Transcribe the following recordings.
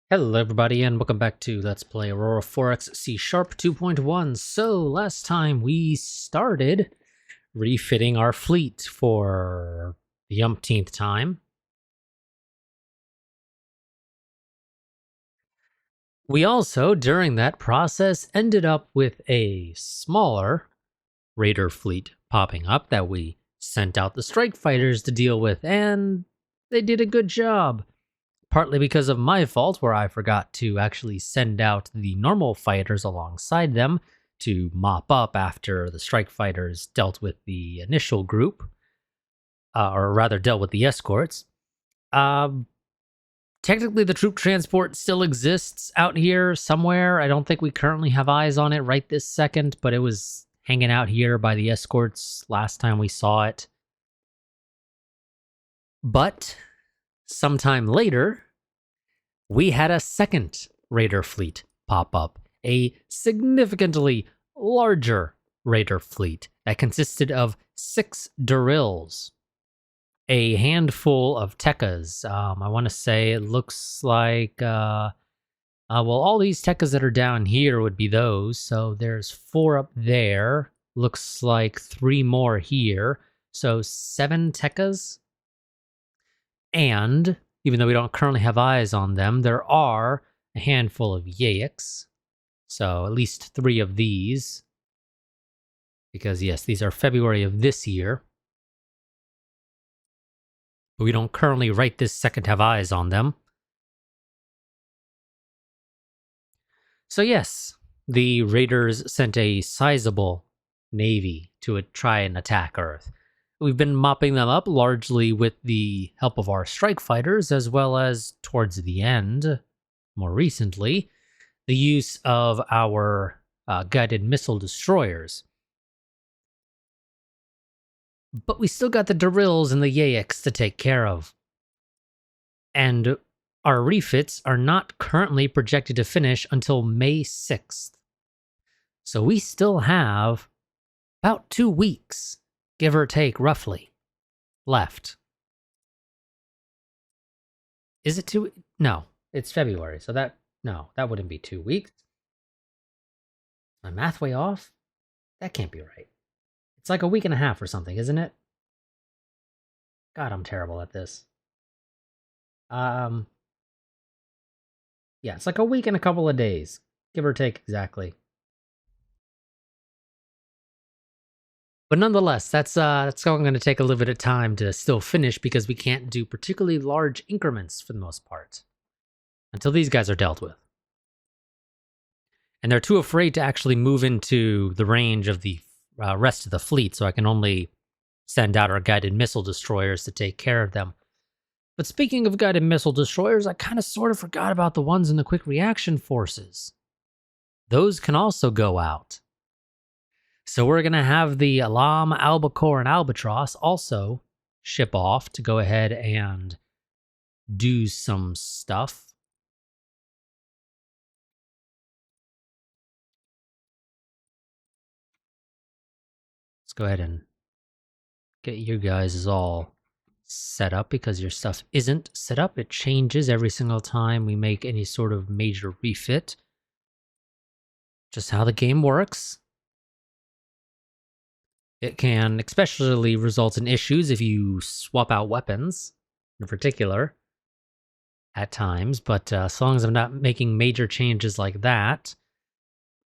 Hello everybody and welcome back to Let's Play Aurora 4X C# 2.1. So last time we started refitting our fleet for the umpteenth time. We also, during that process, ended up with a smaller raider fleet popping up that we sent out the strike fighters to deal with, and they did a good job. Partly because of my fault, where I forgot to actually send out the normal fighters alongside them to mop up after the strike fighters dealt with the initial group, or rather dealt with the escorts. Technically, the troop transport still exists out here somewhere. I don't think we currently have eyes on it right this second, but it was hanging out here by the escorts last time we saw it. But sometime later, we had a second raider fleet pop up, a significantly larger raider fleet that consisted of 6 Durills, a handful of Tekkas. I want to say it looks like, well, all these Tekkas that are down here would be those. So there's 4 up there. Looks like 3 more here. So 7 Tekkas. And even though we don't currently have eyes on them, there are a handful of Yayaks. So at least 3 of these. Because yes, these are February of this year. But we don't currently right this second have eyes on them. So yes, the Raiders sent a sizable navy to try and attack Earth. We've been mopping them up largely with the help of our strike fighters, as well as, towards the end, more recently, the use of our guided missile destroyers. But we still got the Durills and the Yayaks to take care of. And our refits are not currently projected to finish until May 6th. So we still have about 2 weeks, give or take, roughly, left. Is it 2? No, it's February, so that wouldn't be 2 weeks. My math way off? That can't be right. It's like a week and a half or something, isn't it? God, I'm terrible at this. Yeah, it's like a week and a couple of days, give or take exactly. But nonetheless, that's going to take a little bit of time to still finish because we can't do particularly large increments for the most part until these guys are dealt with. And they're too afraid to actually move into the range of the rest of the fleet, so I can only send out our guided missile destroyers to take care of them. But speaking of guided missile destroyers, I kind of sort of forgot about the ones in the quick reaction forces. Those can also go out. So we're going to have the Alam, Albacore, and Albatross also ship off to go ahead and do some stuff. Let's go ahead and get you guys all set up because your stuff isn't set up. It changes every single time we make any sort of major refit. Just how the game works. It can especially result in issues if you swap out weapons, in particular, at times. But as long as I'm not making major changes like that,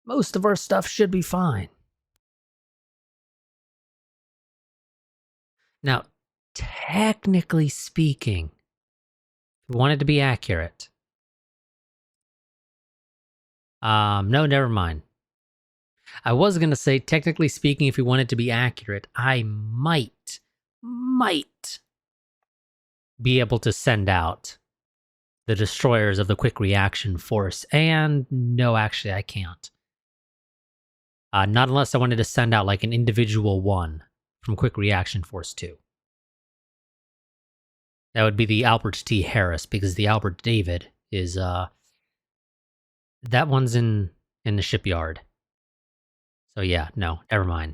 most of our stuff should be fine. Now, technically speaking, if we wanted to be accurate, no, never mind. I was going to say, technically speaking, if we wanted to be accurate, I might be able to send out the destroyers of the quick reaction force. And no, actually, I can't. Not unless I wanted to send out like an individual one from quick reaction force 2. That would be the Albert T. Harris, because the Albert David is, that one's in the shipyard. So yeah, no, never mind.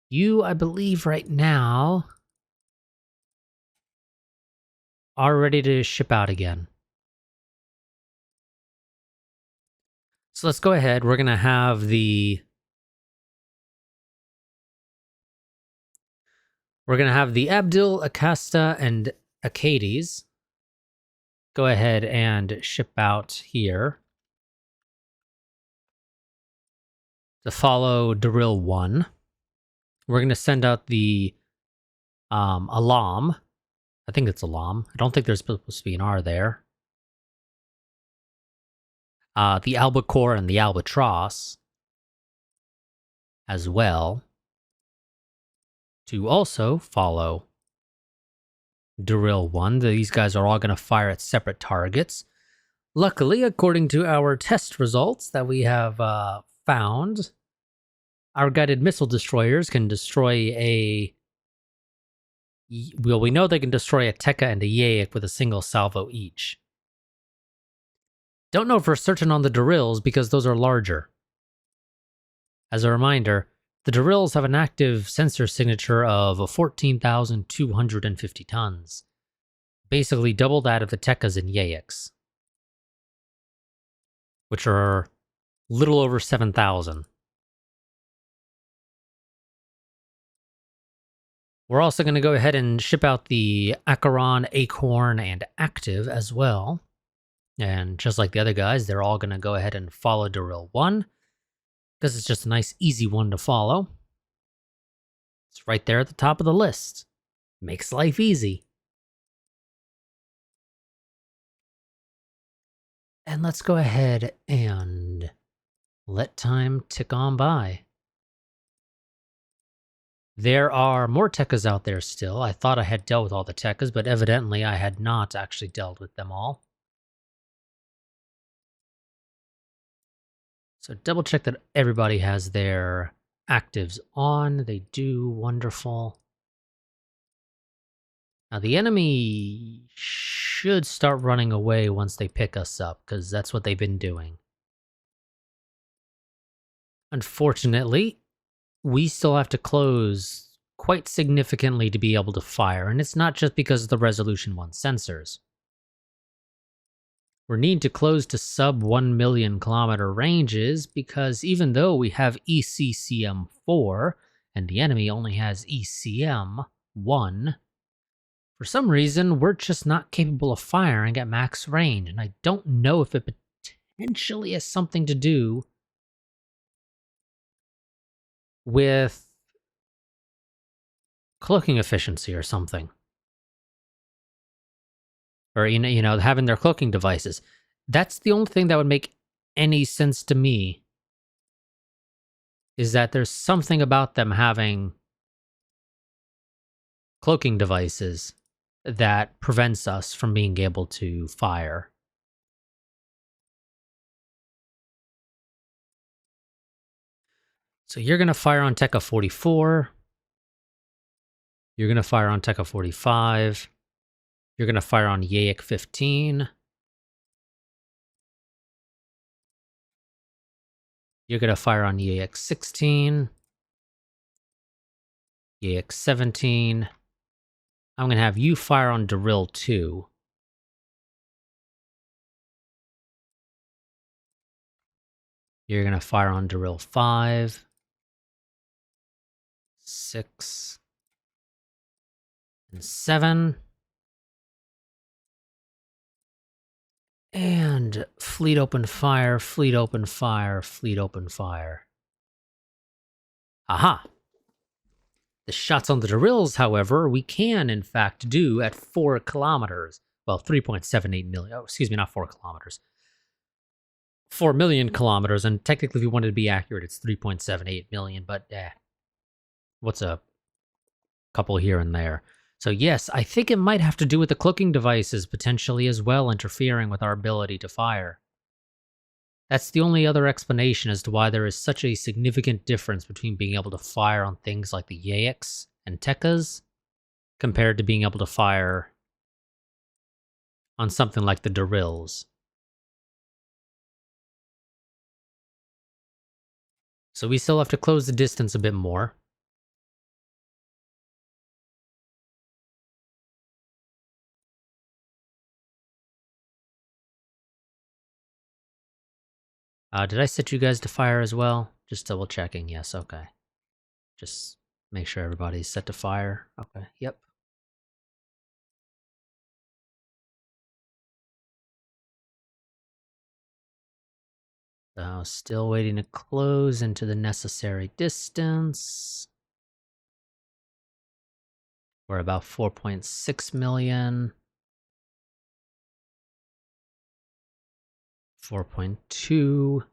You, I believe right now, are ready to ship out again. So let's go ahead. We're going to have the Abdul, Akasta, and Acades go ahead and ship out here to follow Daril 1. We're going to send out the Alam. I think it's Alam. I don't think there's supposed to be an R there. The Albacore and the Albatross as well to also follow Daril 1. These guys are all going to fire at separate targets. Luckily, according to our test results that we have found, our guided missile destroyers can destroy a... Well, we know they can destroy a Tekka and a Yaik with a single salvo each. Don't know for certain on the Darils because those are larger. As a reminder, the Darils have an active sensor signature of 14,250 tons. Basically double that of the Tekkas and Yaiks, which are little over 7,000. We're also going to go ahead and ship out the Acheron, Acorn, and Active as well. And just like the other guys, they're all going to go ahead and follow Daril 1, because it's just a nice, easy one to follow. It's right there at the top of the list. Makes life easy. And let's go ahead and let time tick on by. There are more Tekkas out there still. I thought I had dealt with all the Tekkas, but evidently I had not actually dealt with them all. So double check that everybody has their actives on. They do. Wonderful. Now the enemy should start running away once they pick us up, because that's what they've been doing. Unfortunately, we still have to close quite significantly to be able to fire, and it's not just because of the Resolution 1 sensors. We need to close to sub 1 million kilometer ranges because even though we have ECCM4 and the enemy only has ECM1, for some reason we're just not capable of firing at max range, and I don't know if it potentially has something to do with cloaking efficiency or something. Or, you know, having their cloaking devices. That's the only thing that would make any sense to me, is that there's something about them having cloaking devices that prevents us from being able to fire. So you're going to fire on Tekka 44. You're going to fire on Tekka 45. You're going to fire on Yaik 15. You're going to fire on Yaik 16. Yaik 17. I'm going to have you fire on Daril 2. You're going to fire on Daril 5. 6. And 7. And fleet open fire, fleet open fire, fleet open fire. Aha! The shots on the Darils, however, we can in fact do at 4 kilometers. Well, 3.78 million. Oh, excuse me, not 4 kilometers. 4 million kilometers, and technically if you wanted to be accurate, it's 3.78 million, but what's a couple here and there. So yes, I think it might have to do with the cloaking devices potentially as well, interfering with our ability to fire. That's the only other explanation as to why there is such a significant difference between being able to fire on things like the Yaiks and Tekkas compared to being able to fire on something like the Darils. So we still have to close the distance a bit more. Did I set you guys to fire as well? Just double checking. Yes, okay. Just make sure everybody's set to fire. Okay, yep. So still waiting to close into the necessary distance. We're about 4.6 million. 4.2.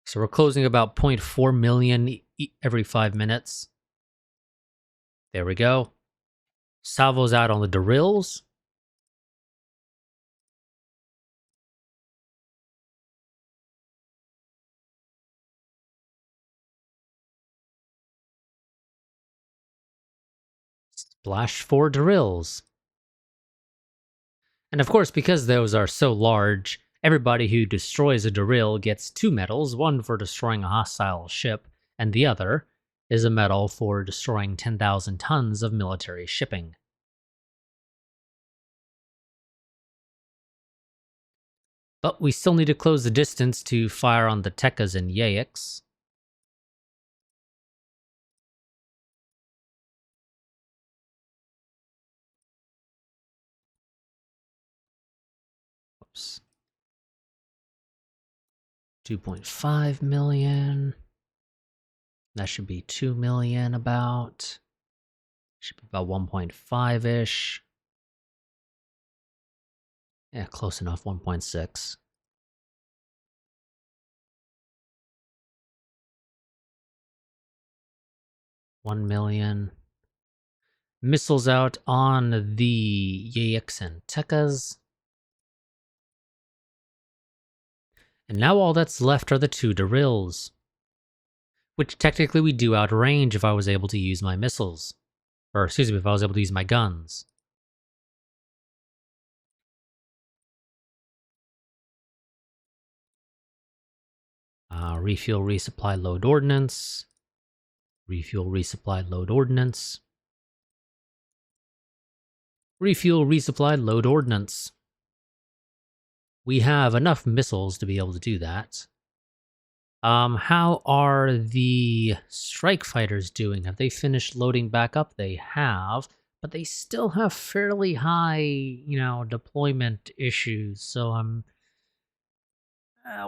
So we're closing about 0.4 million every 5 minutes. There we go. Salvo's out on the drills. Splash 4 drills. And of course, because those are so large, everybody who destroys a drill gets 2 medals, one for destroying a hostile ship, and the other is a medal for destroying 10,000 tons of military shipping. But we still need to close the distance to fire on the Tekkas and Yayaks. Oops. 2.5 million. That should be 2 million about. Should be about 1.5-ish. Yeah, close enough, 1.6. $1 million. Missiles out on the Yayaks and Tekkas. And now all that's left are the 2 drills. Which technically we do outrange if I was able to use my missiles. Or excuse me, if I was able to use my guns. Refuel, resupply, load ordnance. Refuel, resupply, load ordnance. Refuel, resupply, load ordnance. We have enough missiles to be able to do that. How are the strike fighters doing? Have they finished loading back up? They have, but they still have fairly high, deployment issues. So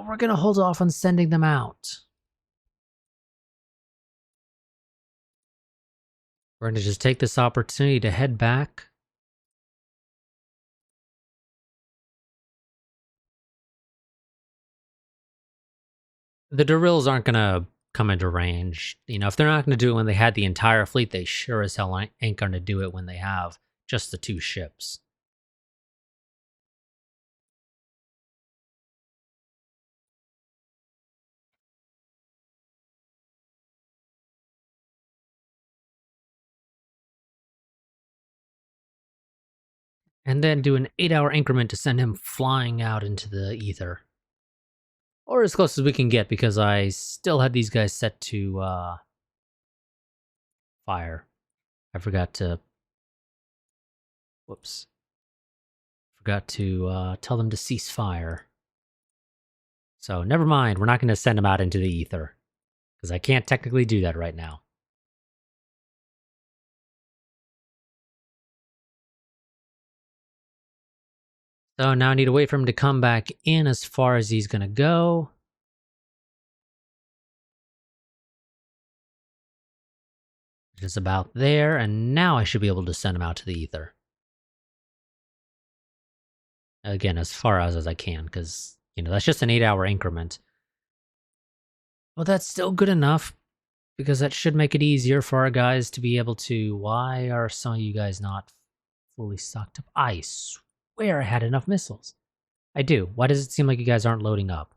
we're gonna hold off on sending them out. We're gonna just take this opportunity to head back. The drills aren't gonna come into range. If they're not gonna do it when they had the entire fleet, they sure as hell ain't gonna do it when they have just the 2 ships. And then do an 8-hour increment to send him flying out into the ether. Or as close as we can get, because I still had these guys set to fire. I forgot to... Whoops. Forgot to tell them to cease fire. So never mind, we're not going to send them out into the ether. Because I can't technically do that right now. So now I need to wait for him to come back in as far as he's going to go. Just about there, and now I should be able to send him out to the ether. Again, as far as I can, because, that's just an 8-hour increment. Well, that's still good enough, because that should make it easier for our guys to be able to... Why are some of you guys not fully stocked up? I swear I had enough missiles. I do. Why does it seem like you guys aren't loading up?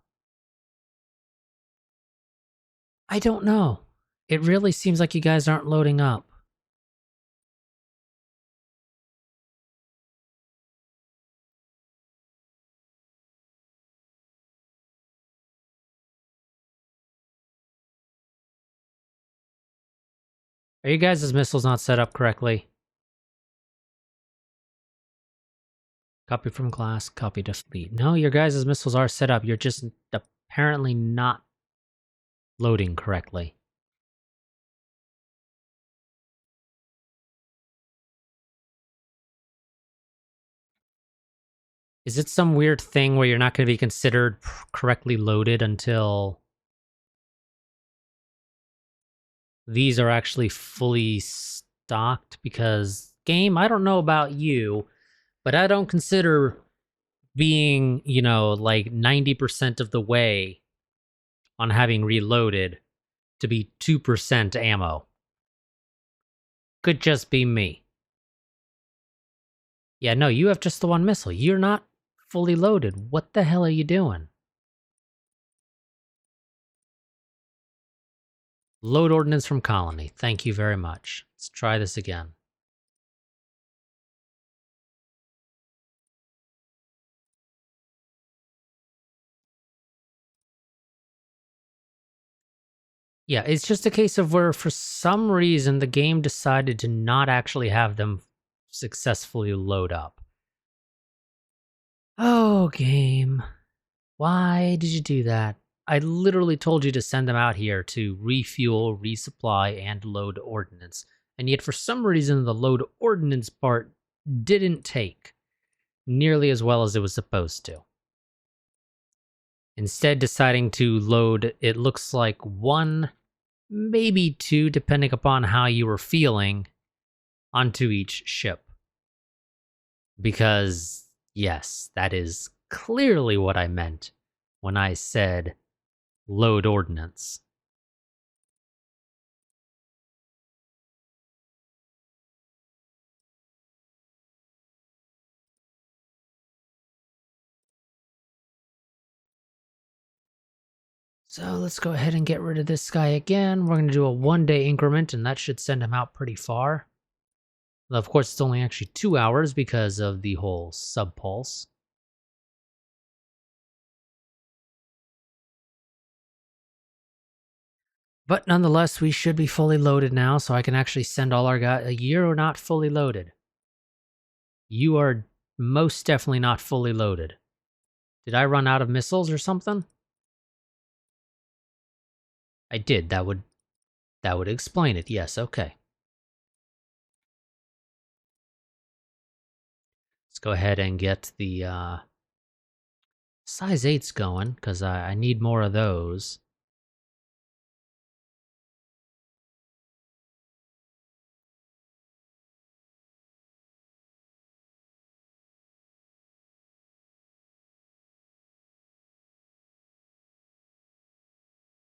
I don't know. It really seems like you guys aren't loading up. Are you guys' missiles not set up correctly? Copy from class, copy to fleet. No, your guys' missiles are set up. You're just apparently not loading correctly. Is it some weird thing where you're not going to be considered correctly loaded until these are actually fully stocked? Because, game, I don't know about you, but I don't consider being, like 90% of the way on having reloaded to be 2% ammo. Could just be me. Yeah, no, you have just the one missile. You're not fully loaded. What the hell are you doing? Load ordnance from colony. Thank you very much. Let's try this again. Yeah, it's just a case of where for some reason the game decided to not actually have them successfully load up. Oh, game. Why did you do that? I literally told you to send them out here to refuel, resupply, and load ordnance. And yet for some reason the load ordnance part didn't take nearly as well as it was supposed to. Instead deciding to load, it looks like 1, maybe 2, depending upon how you were feeling, onto each ship. Because, yes, that is clearly what I meant when I said load ordnance. So let's go ahead and get rid of this guy again. We're going to do a 1-day increment, and that should send him out pretty far. Well, of course, it's only actually 2 hours because of the whole sub-pulse. But nonetheless, we should be fully loaded now, so I can actually send all our guys. You're not fully loaded. You are most definitely not fully loaded. Did I run out of missiles or something? I did. That would explain it. Yes, okay. Let's go ahead and get the size 8s going, because I need more of those.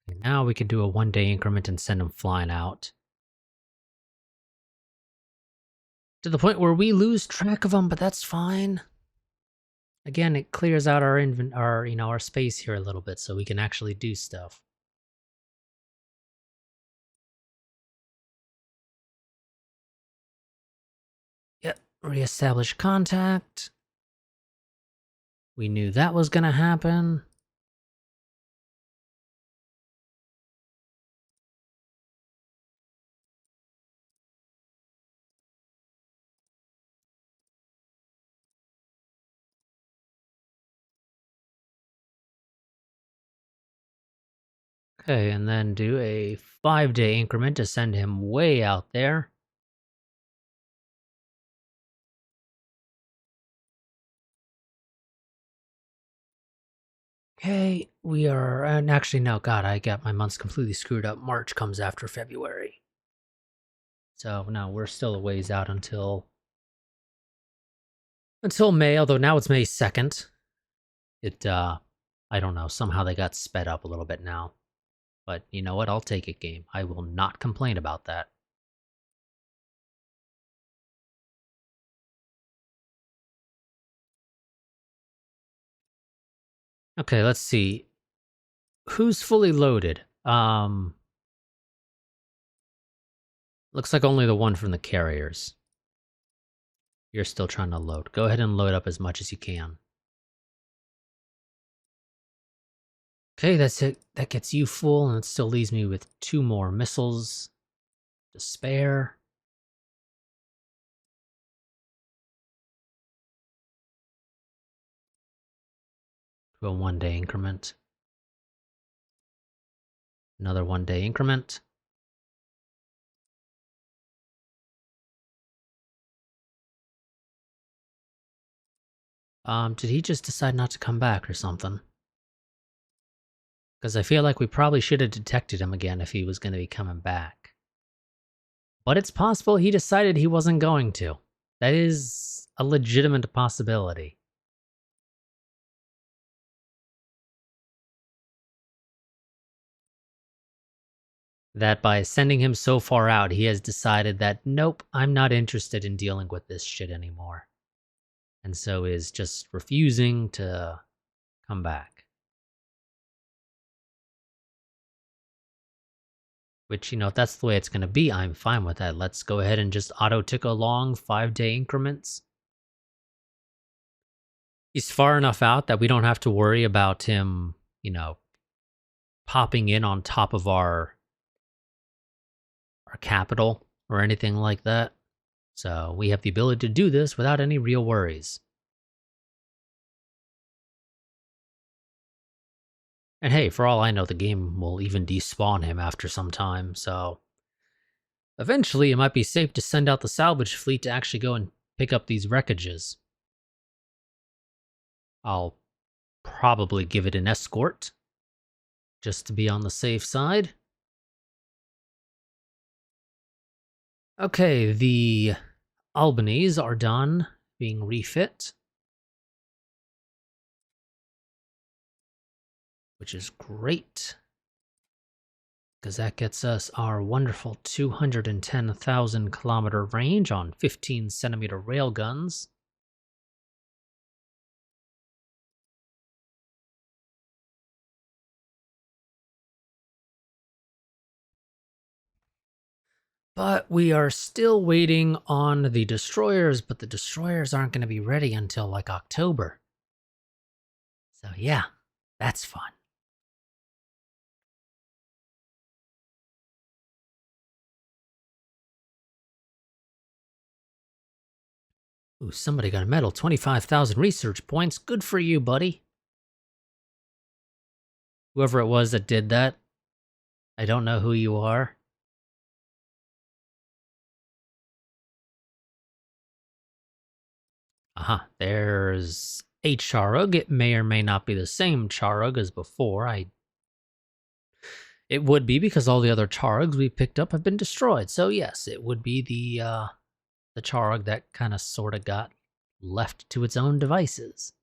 And now we can do a 1-day increment and send them flying out. To the point where we lose track of them, but that's fine. Again, it clears out our space here a little bit so we can actually do stuff. Yep, reestablish contact. We knew that was going to happen. Okay, and then do a 5-day increment to send him way out there. Okay, we are, and actually, no, God, I got my months completely screwed up. March comes after February. So, no, we're still a ways out until May, although now it's May 2nd. I don't know, somehow they got sped up a little bit now. But you know what, I'll take it, game. I will not complain about that. Okay, let's see. Who's fully loaded? Looks like only the one from the carriers. You're still trying to load. Go ahead and load up as much as you can. Okay, that's it. That gets you full, and it still leaves me with 2 more missiles to spare. To a 1-day increment. Another 1-day increment. Did he just decide not to come back or something? Because I feel like we probably should have detected him again if he was going to be coming back. But it's possible he decided he wasn't going to. That is a legitimate possibility. That by sending him so far out, he has decided that, nope, I'm not interested in dealing with this shit anymore. And so is just refusing to come back. Which, if that's the way it's going to be, I'm fine with that. Let's go ahead and just auto-tick along 5-day increments. He's far enough out that we don't have to worry about him, popping in on top of our capital or anything like that. So we have the ability to do this without any real worries. And hey, for all I know, the game will even despawn him after some time, so eventually it might be safe to send out the salvage fleet to actually go and pick up these wreckages. I'll probably give it an escort, just to be on the safe side. Okay, the Albanese are done being refit, which is great, because that gets us our wonderful 210,000 kilometer range on 15 centimeter railguns. But we are still waiting on the destroyers, but the destroyers aren't going to be ready until like October. So yeah, that's fun. Ooh, somebody got a medal. 25,000 research points. Good for you, buddy. Whoever it was that did that, I don't know who you are. Aha, there's a Charug. It may or may not be the same Charug as before. It would be, because all the other Charugs we picked up have been destroyed. So yes, it would be the Charug that kind of sort of got left to its own devices.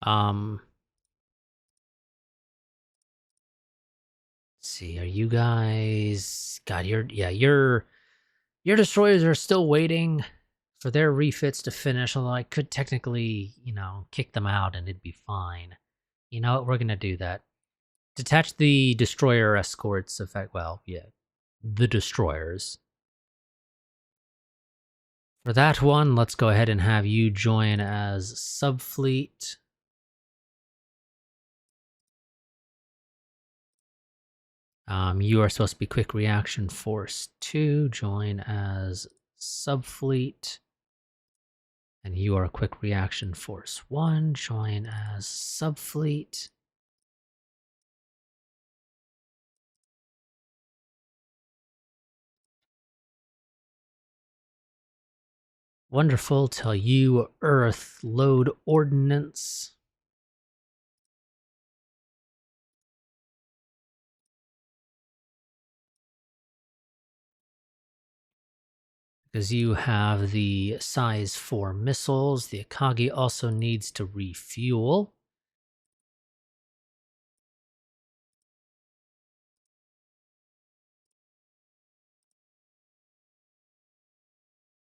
Let's see, are you guys... God, your destroyers are still waiting for their refits to finish, although I could technically, kick them out and it'd be fine. You know what, we're gonna do that. Detach the destroyer escorts, the destroyers. For that one, let's go ahead and have you join as subfleet. You are supposed to be Quick Reaction Force 2, join as subfleet. And you are Quick Reaction Force 1, join as subfleet. Wonderful. Tell you Earth load ordnance. Because you have the size 4 missiles. The Akagi also needs to refuel.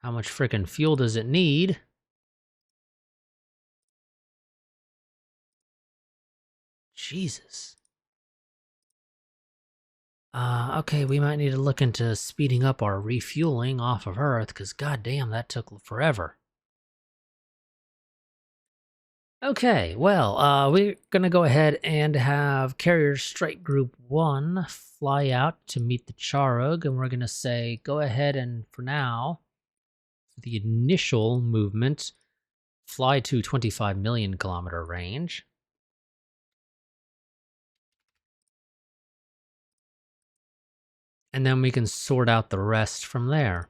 How much frickin' fuel does it need? Jesus. Okay, we might need to look into speeding up our refueling off of Earth, because goddamn, that took forever. Okay, well, we're gonna go ahead and have Carrier Strike Group 1 fly out to meet the Charug, and we're gonna say, go ahead and, for now, for the initial movement, fly to 25 million kilometer range. And then we can sort out the rest from there.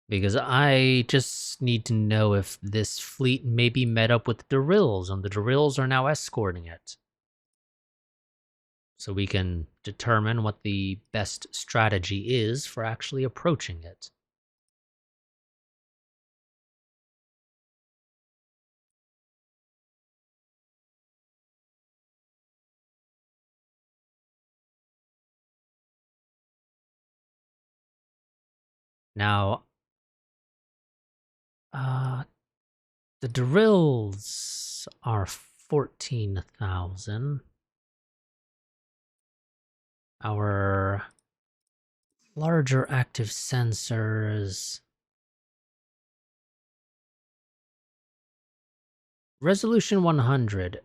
Because I just need to know if this fleet may be met up with Darills, and the Darills are now escorting it. So we can determine what the best strategy is for actually approaching it. Now, the Darills are 14,000. Our larger active sensors. Resolution 100.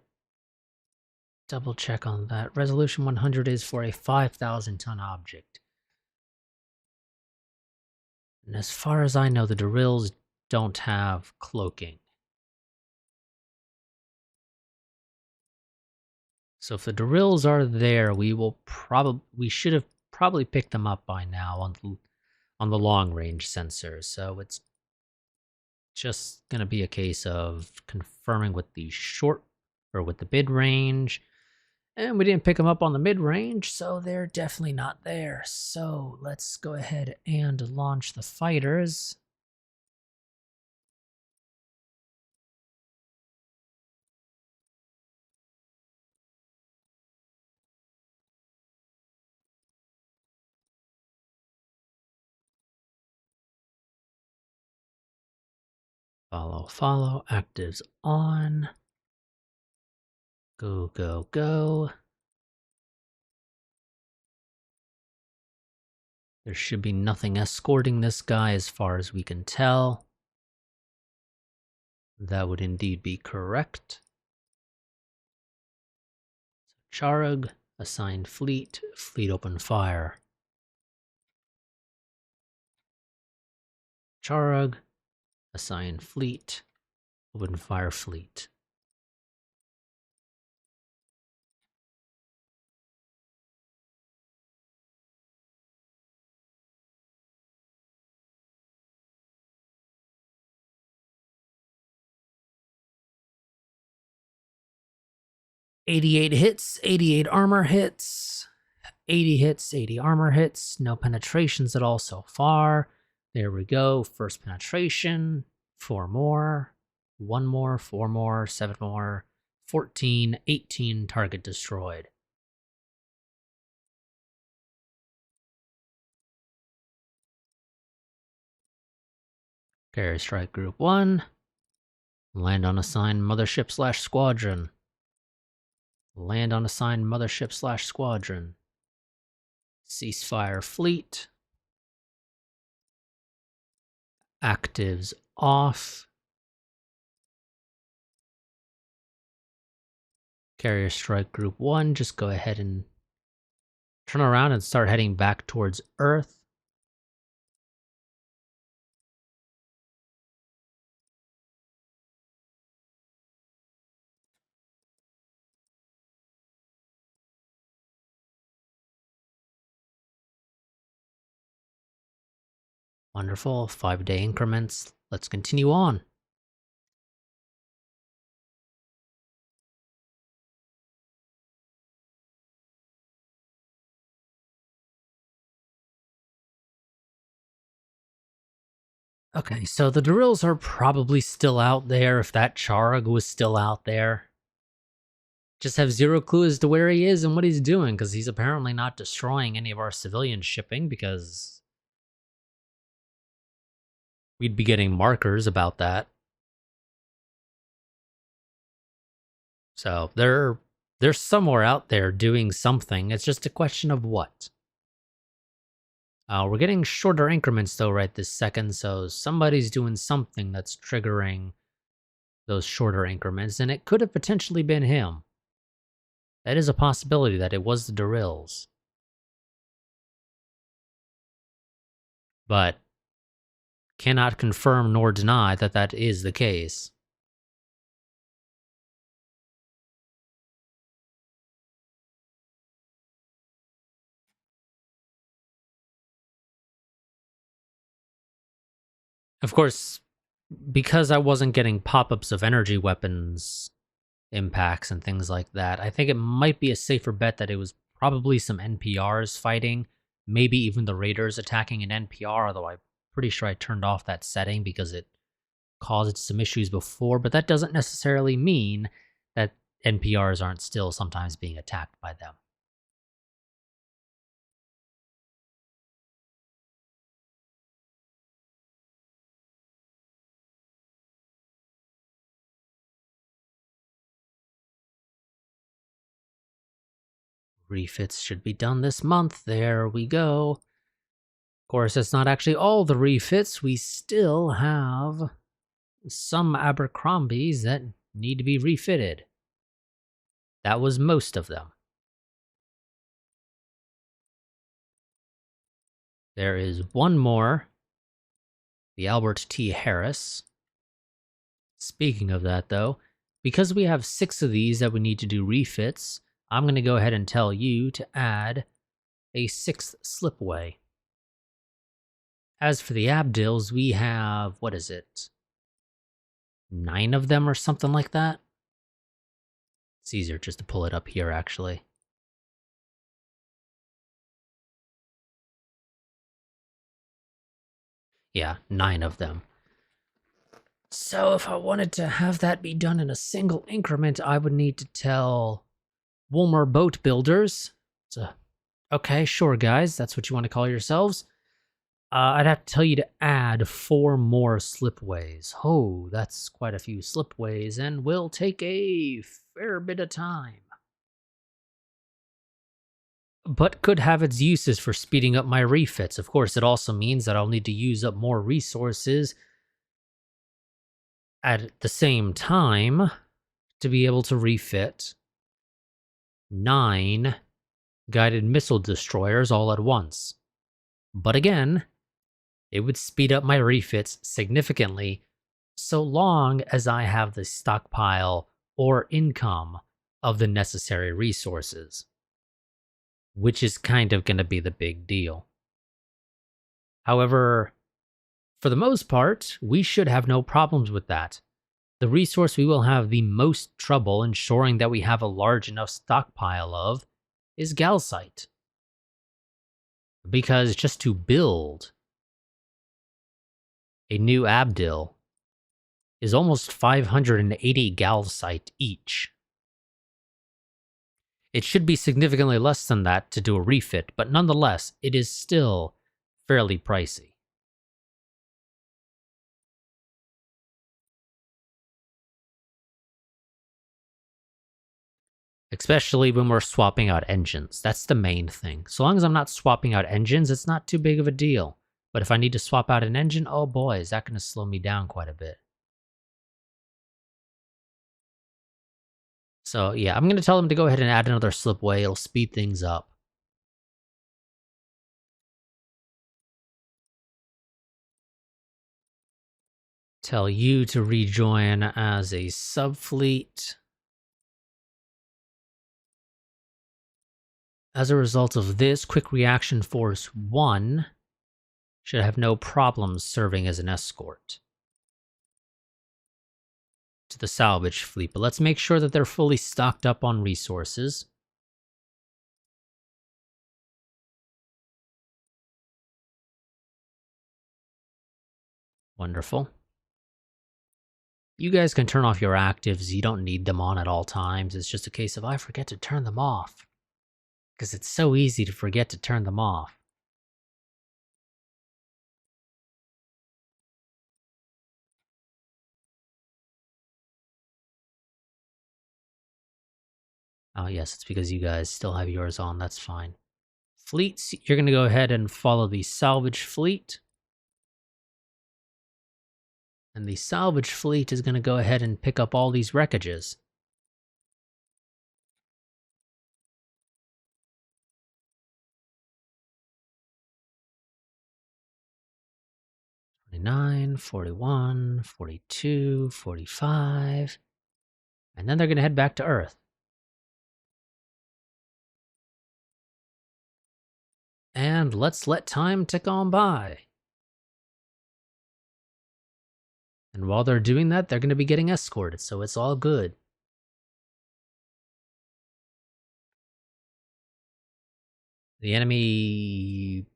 Double check on that. Resolution 100 is for a 5,000 ton object. And as far as I know, the Darills don't have cloaking. So if the Darills are there, we should have probably picked them up by now on the long range sensors. So it's just going to be a case of confirming with the mid range. And we didn't pick them up on the mid range, so they're definitely not there. So let's go ahead and launch the fighters. Follow, actives on. Go, go, go. There should be nothing escorting this guy as far as we can tell. That would indeed be correct. Charug, assigned fleet, fleet open fire. Charug, assigned fleet, open fire fleet. "88 hits, 88 armor hits, 80 hits, 80 armor hits, no penetrations at all so far. There we go, first penetration, 4 more, 1 more, 4 more, 7 more, 14, 18 target destroyed. Carrier strike group 1, land on assigned mothership/squadron. Land on assigned mothership/squadron. Ceasefire fleet. Actives off. Carrier strike group 1, just go ahead and turn around and start heading back towards Earth. Wonderful, 5-day increments. Let's continue on. Okay, so the Darills are probably still out there if that Charug was still out there. Just have zero clue as to where he is and what he's doing, because he's apparently not destroying any of our civilian shipping, because we'd be getting markers about that. So they're somewhere out there doing something. It's just a question of what. We're getting shorter increments though right this second, so somebody's doing something that's triggering those shorter increments, and it could have potentially been him. That is a possibility that it was the Durills. But cannot confirm nor deny that that is the case. Of course, because I wasn't getting pop-ups of energy weapons impacts and things like that, I think it might be a safer bet that it was probably some NPRs fighting, maybe even the raiders attacking an NPR, although I'm pretty sure I turned off that setting because it caused some issues before, but that doesn't necessarily mean that NPRs aren't still sometimes being attacked by them. Refits should be done this month. There we go. Of course, it's not actually all the refits. We still have some Abercrombies that need to be refitted. That was most of them. There is one more. The Albert T. Harris. Speaking of that, though, because we have 6 of these that we need to do refits, I'm going to go ahead and tell you to add a 6th slipway. As for the Abdils, we have, what is it? 9 of them or something like that? It's easier just to pull it up here, actually. Yeah, 9 of them. So if I wanted to have that be done in a single increment, I would need to tell Woolmer Boat Builders. Okay, sure, guys, that's what you want to call yourselves. I'd have to tell you to add 4 more slipways. Oh, that's quite a few slipways, and will take a fair bit of time. But could have its uses for speeding up my refits. Of course, it also means that I'll need to use up more resources at the same time to be able to refit 9 guided missile destroyers all at once. But again, it would speed up my refits significantly so long as I have the stockpile or income of the necessary resources, which is kind of going to be the big deal. However, for the most part, we should have no problems with that. The resource we will have the most trouble ensuring that we have a large enough stockpile of is Galsite. Because just to build a new Abdil is almost 580 Galsite each. It should be significantly less than that to do a refit, but nonetheless, it is still fairly pricey. Especially when we're swapping out engines. That's the main thing. So long as I'm not swapping out engines, it's not too big of a deal. But if I need to swap out an engine, oh boy, is that going to slow me down quite a bit. So yeah, I'm going to tell them to go ahead and add another slipway. It'll speed things up. Tell you to rejoin as a subfleet. As a result of this, Quick Reaction Force 1 should have no problems serving as an escort to the salvage fleet, but let's make sure that they're fully stocked up on resources. Wonderful. You guys can turn off your actives. You don't need them on at all times. It's just a case of I forget to turn them off. Because it's so easy to forget to turn them off. Oh yes, it's because you guys still have yours on. That's fine. Fleets, you're going to go ahead and follow the salvage fleet. And the salvage fleet is going to go ahead and pick up all these wreckages. "49, 41, 42, 45. And then they're going to head back to Earth. And let's let time tick on by. And while they're doing that, they're going to be getting escorted, so it's all good. The enemy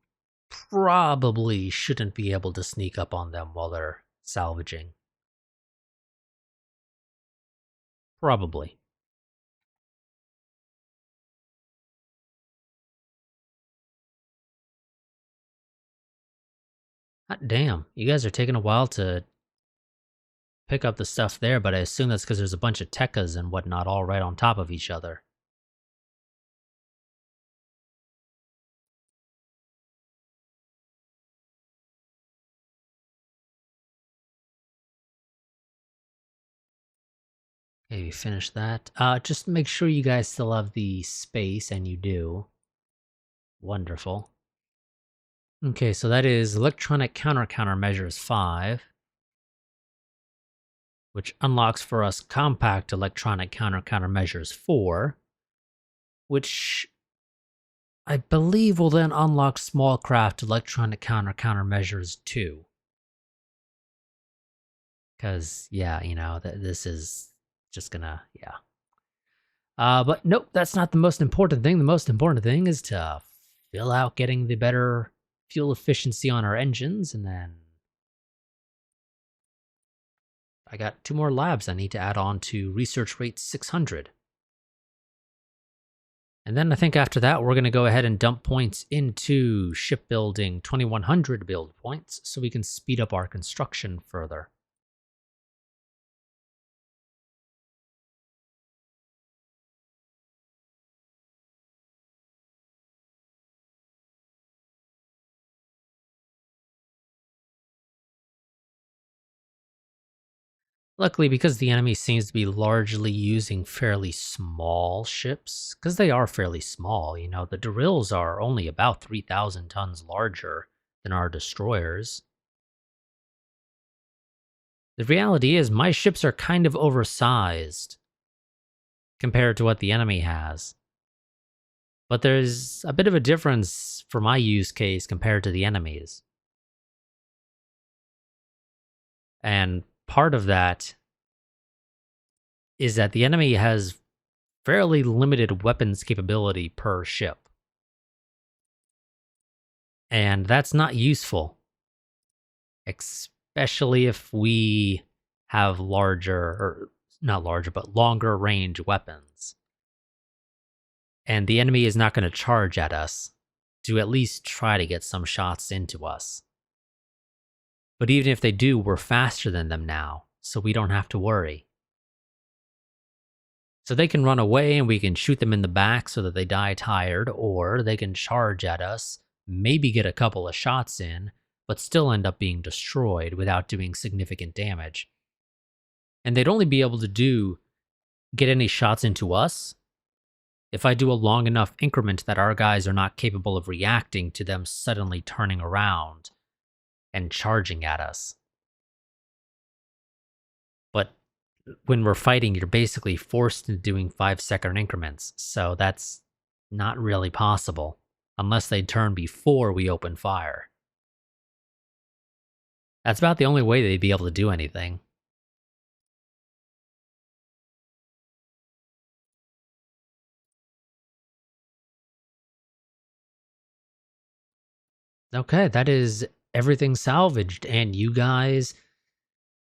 probably shouldn't be able to sneak up on them while they're salvaging. Probably. Hot damn, you guys are taking a while to pick up the stuff there, but I assume that's because there's a bunch of tekkas and whatnot all right on top of each other. Okay, you finish that. Just make sure you guys still have the space, and you do. Wonderful. Okay, so that is electronic countermeasures 5, which unlocks for us compact electronic countermeasures 4, which I believe will then unlock small craft electronic countermeasures 2. Because, yeah, you know, this is just gonna, yeah. But nope, that's not the most important thing. The most important thing is to fill out getting the better fuel efficiency on our engines, and then I got 2 more labs I need to add on to research rate 600. And then I think after that, we're going to go ahead and dump points into shipbuilding 2100 build points so we can speed up our construction further. Luckily, because the enemy seems to be largely using fairly small ships, because they are fairly small, you know, the drills are only about 3,000 tons larger than our destroyers. The reality is, my ships are kind of oversized compared to what the enemy has. But there's a bit of a difference for my use case compared to the enemy's. And part of that is that the enemy has fairly limited weapons capability per ship. And that's not useful. Especially if we have larger, or not larger, but longer range weapons. And the enemy is not going to charge at us to at least try to get some shots into us. But even if they do, we're faster than them now, so we don't have to worry. So they can run away and we can shoot them in the back so that they die tired, or they can charge at us, maybe get a couple of shots in, but still end up being destroyed without doing significant damage. And they'd only be able to get any shots into us if I do a long enough increment that our guys are not capable of reacting to them suddenly turning around and charging at us. But when we're fighting, you're basically forced into doing 5-second increments, so that's not really possible, unless they turn before we open fire. That's about the only way they'd be able to do anything. Okay, that is everything salvaged, and you guys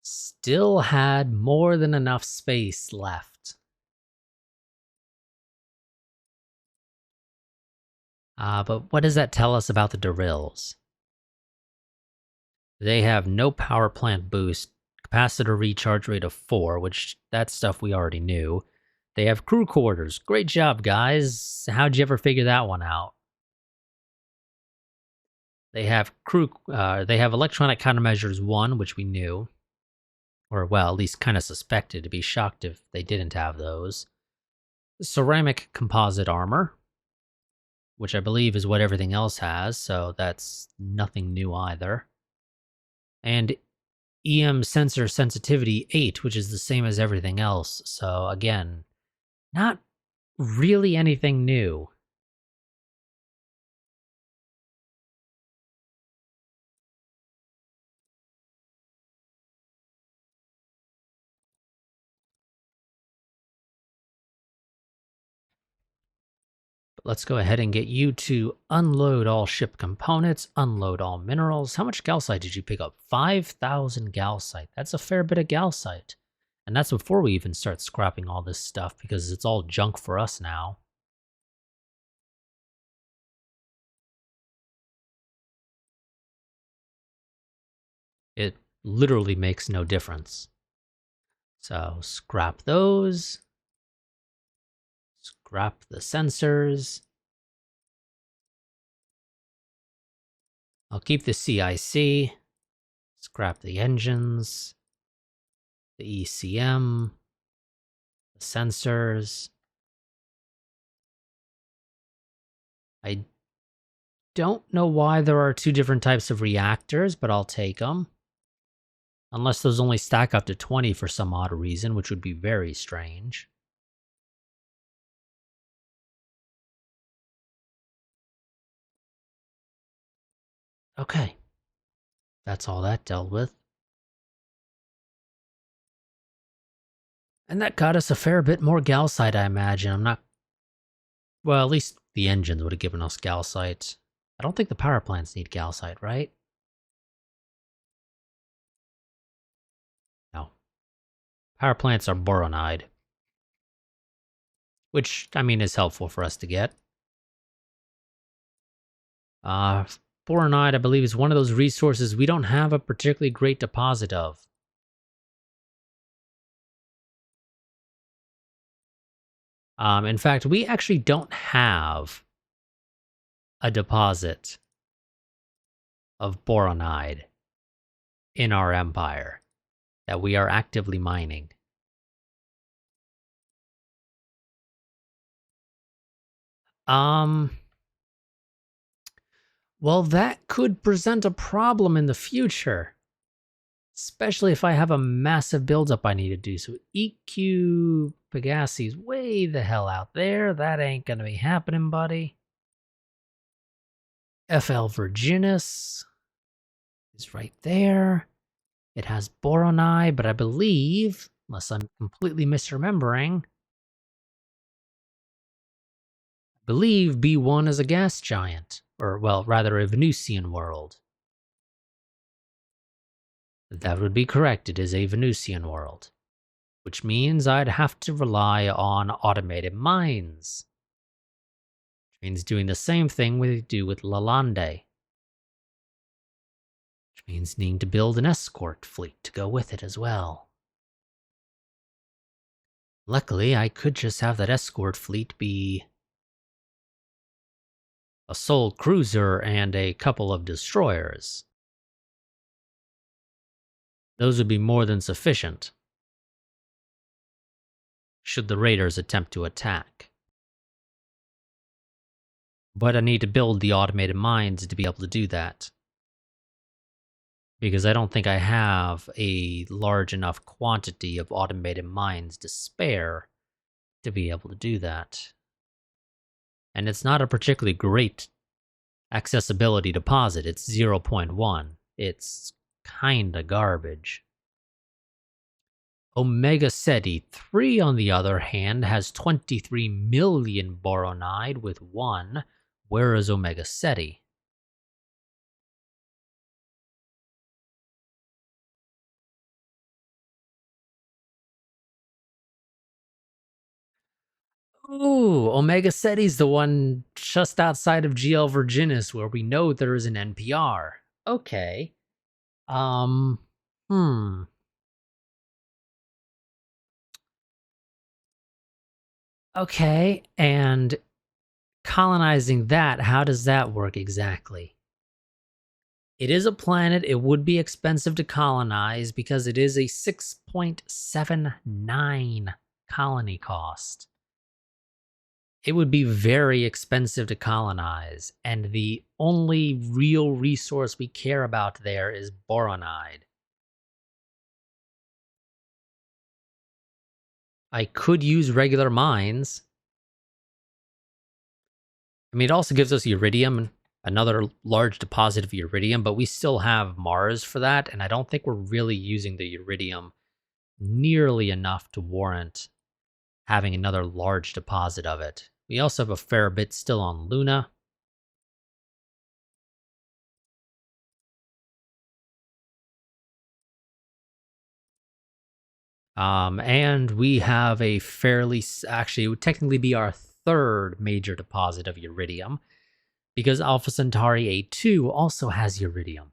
still had more than enough space left. But what does that tell us about the drills? They have no power plant boost, capacitor recharge rate of 4, which that's stuff we already knew. They have crew quarters. Great job, guys. How'd you ever figure that one out? They have electronic countermeasures 1, which we knew. Or, well, at least kind of suspected. To be shocked if they didn't have those. Ceramic composite armor, which I believe is what everything else has, so that's nothing new either. And EM sensor sensitivity 8, which is the same as everything else, so again, not really anything new. But let's go ahead and get you to unload all ship components, unload all minerals. How much calcite did you pick up? 5,000 calcite. That's a fair bit of calcite. And that's before we even start scrapping all this stuff, because it's all junk for us now. It literally makes no difference. So scrap those. Scrap the sensors. I'll keep the CIC. Scrap the engines. The ECM. The sensors. I don't know why there are two different types of reactors, but I'll take them. Unless those only stack up to 20 for some odd reason, which would be very strange. Okay. That's all that dealt with. And that got us a fair bit more calcite, I imagine. I'm not... Well, at least the engines would have given us calcite. I don't think the power plants need calcite, right? No. Power plants are boronide. Which, I mean, is helpful for us to get. Boronide, I believe, is one of those resources we don't have a particularly great deposit of. In fact, we actually don't have a deposit of boronide in our empire that we are actively mining. Well, that could present a problem in the future. Especially if I have a massive buildup I need to do. So EQ Pegassi's way the hell out there. That ain't gonna be happening, buddy. FL Virginis is right there. It has boronite, but I believe, unless I'm completely misremembering, I believe B1 is a gas giant. Or, well, rather a Venusian world. That would be correct. It is a Venusian world. Which means I'd have to rely on automated mines. Which means doing the same thing we do with Lalande. Which means needing to build an escort fleet to go with it as well. Luckily, I could just have that escort fleet be a sole cruiser and a couple of destroyers. Those would be more than sufficient should the raiders attempt to attack. But I need to build the automated mines to be able to do that. Because I don't think I have a large enough quantity of automated mines to spare to be able to do that. And it's not a particularly great accessibility deposit. It's 0.1. It's kinda garbage. Omega Ceti 3, on the other hand, has 23 million boronide with 1. Where is Omega Ceti? Ooh, Omega Ceti's the one just outside of GL Virginis where we know there is an NPR. Okay. Okay, and colonizing that, how does that work exactly? It is a planet. It would be expensive to colonize because it is a 6.79 colony cost. It would be very expensive to colonize, and the only real resource we care about there is boronite. I could use regular mines. I mean, it also gives us iridium, another large deposit of iridium, but we still have Mars for that, and I don't think we're really using the iridium nearly enough to warrant having another large deposit of it. We also have a fair bit still on Luna. And we have a actually, it would technically be our third major deposit of iridium, because Alpha Centauri A2 also has iridium.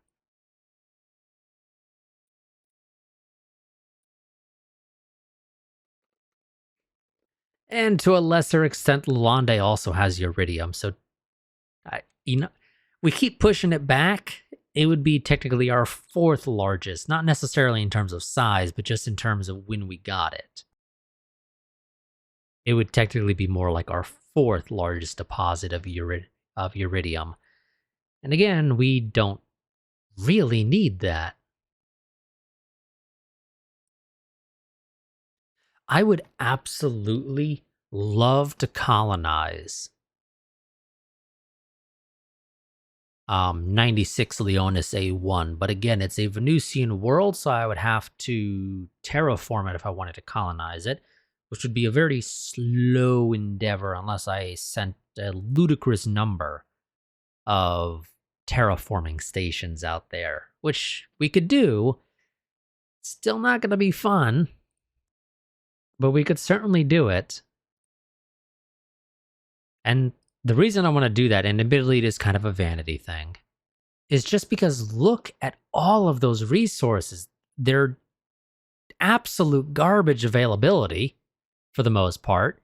And to a lesser extent, Lalande also has iridium. So, we keep pushing it back. It would be technically our fourth largest, not necessarily in terms of size, but just in terms of when we got it. It would technically be more like our fourth largest deposit of iridium. And again, we don't really need that. I would absolutely love to colonize 96 Leonis A1, but again, it's a Venusian world, so I would have to terraform it if I wanted to colonize it, which would be a very slow endeavor unless I sent a ludicrous number of terraforming stations out there, which we could do. Still not going to be fun, but we could certainly do it. And the reason I want to do that, and admittedly it is kind of a vanity thing, is just because look at all of those resources. They're absolute garbage availability for the most part.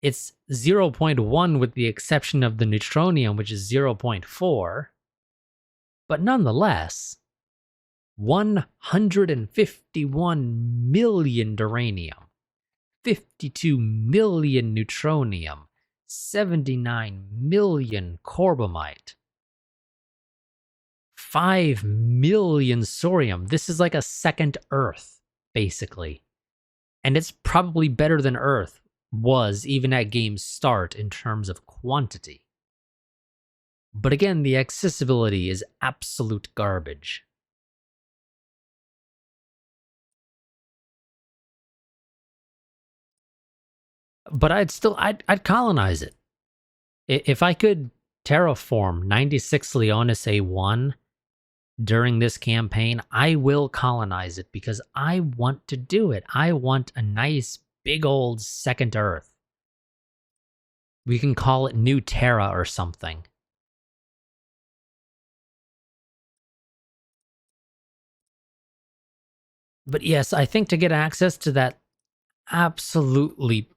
It's 0.1 with the exception of the neutronium, which is 0.4. But nonetheless, 151 million duranium, 52 million neutronium, 79 million corbomite, 5 million thorium. This is like a second Earth, basically. And it's probably better than Earth was even at game's start in terms of quantity. But again, the accessibility is absolute garbage. But I'd colonize it. If I could terraform 96 Leonis A1 during this campaign, I will colonize it because I want to do it. I want a nice big old second Earth. We can call it New Terra or something. But yes, I think to get access to that absolutely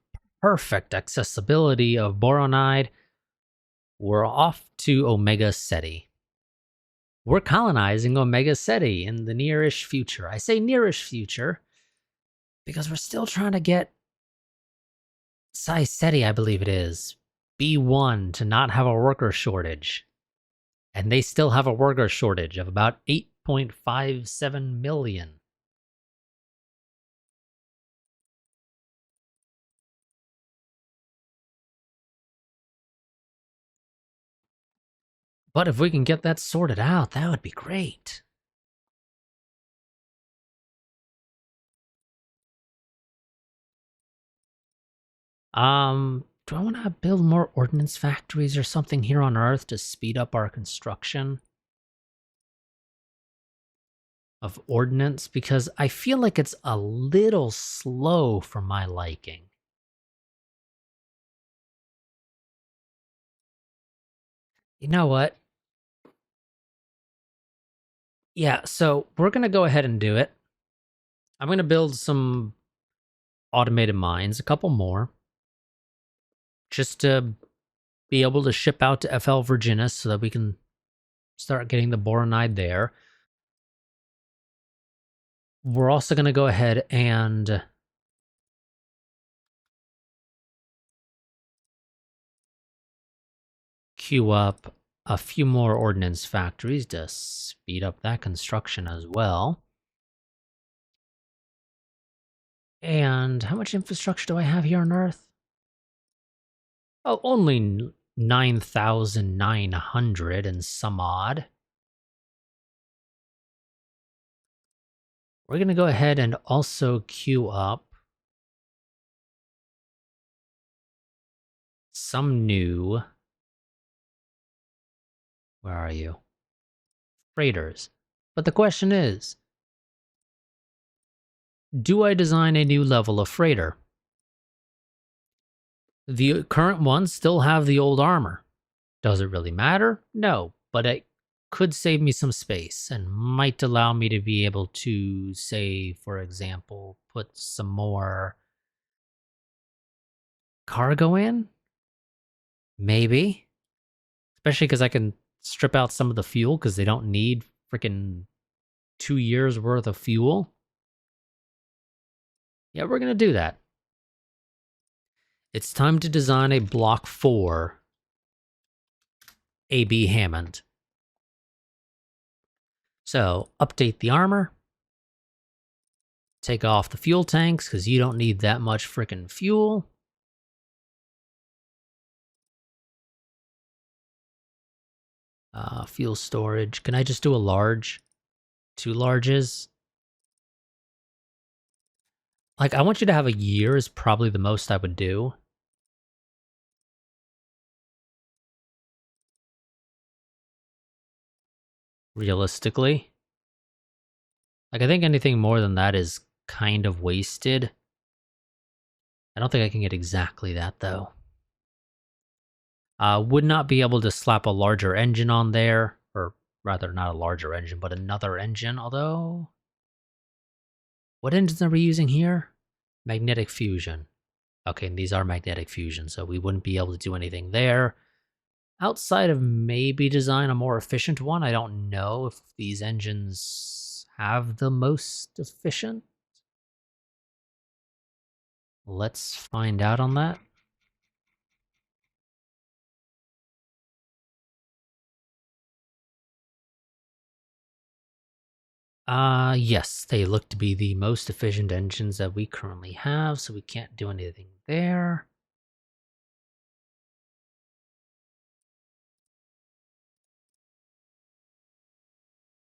perfect accessibility of boronite, we're off to Omega Ceti. We're colonizing Omega Ceti in the nearish future. I say nearish future because we're still trying to get Psi Ceti, I believe it is, B1 to not have a worker shortage. And they still have a worker shortage of about 8.57 million. But if we can get that sorted out, that would be great. Do I want to build more ordnance factories or something here on Earth to speed up our construction of ordnance? Because I feel like it's a little slow for my liking. You know what? Yeah, so we're going to go ahead and do it. I'm going to build some automated mines, a couple more, just to be able to ship out to FL Virginia so that we can start getting the boronite there. We're also going to go ahead and queue up a few more ordnance factories to speed up that construction as well. And how much infrastructure do I have here on Earth? Oh, only 9,900 and some odd. We're going to go ahead and also queue up some new... Where are you? Freighters. But the question is, do I design a new level of freighter? The current ones still have the old armor. Does it really matter? No, but it could save me some space and might allow me to be able to, say, for example, put some more cargo in? Maybe. Especially because I can strip out some of the fuel because they don't need freaking 2 years worth of fuel. Yeah, we're going to do that. It's time to design a Block 4 AB Hammond. So, update the armor. Take off the fuel tanks, because you don't need that much frickin' fuel. Fuel storage. Can I just do a large? 2 larges? Like, I want you to have a year is probably the most I would do. Realistically. Like, I think anything more than that is kind of wasted. I don't think I can get exactly that, though. Would not be able to slap a larger engine on there. Or rather, not a larger engine, but another engine, although... What engines are we using here? Magnetic fusion. Okay, and these are magnetic fusion, so we wouldn't be able to do anything there. Outside of maybe design a more efficient one, I don't know if these engines have the most efficient. Let's find out on that. Yes, they look to be the most efficient engines that we currently have, so we can't do anything there.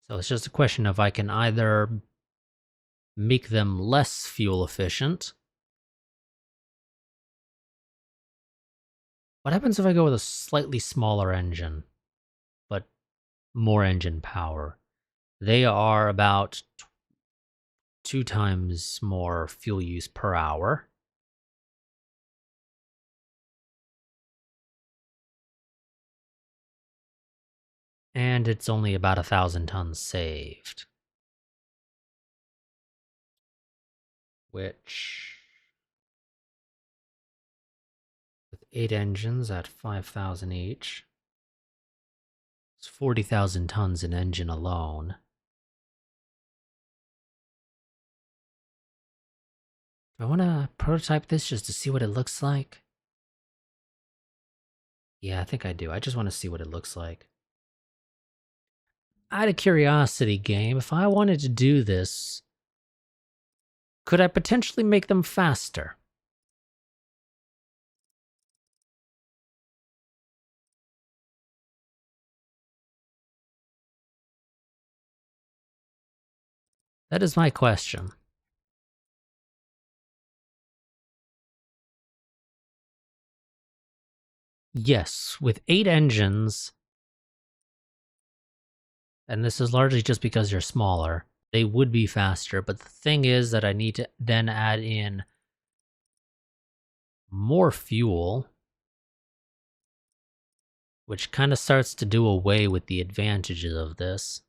So it's just a question of I can either make them less fuel efficient. What happens if I go with a slightly smaller engine, but more engine power? They are about 2 times more fuel use per hour. And it's only about 1,000 tons saved. Which, with 8 engines at 5,000 each, it's 40,000 tons in engine alone. Do I want to prototype this just to see what it looks like? Yeah, I think I do. I just want to see what it looks like. Out of curiosity, game, if I wanted to do this, could I potentially make them faster? That is my question. Yes, with 8 engines, and this is largely just because you're smaller, they would be faster, but the thing is that I need to then add in more fuel, which kind of starts to do away with the advantages of this.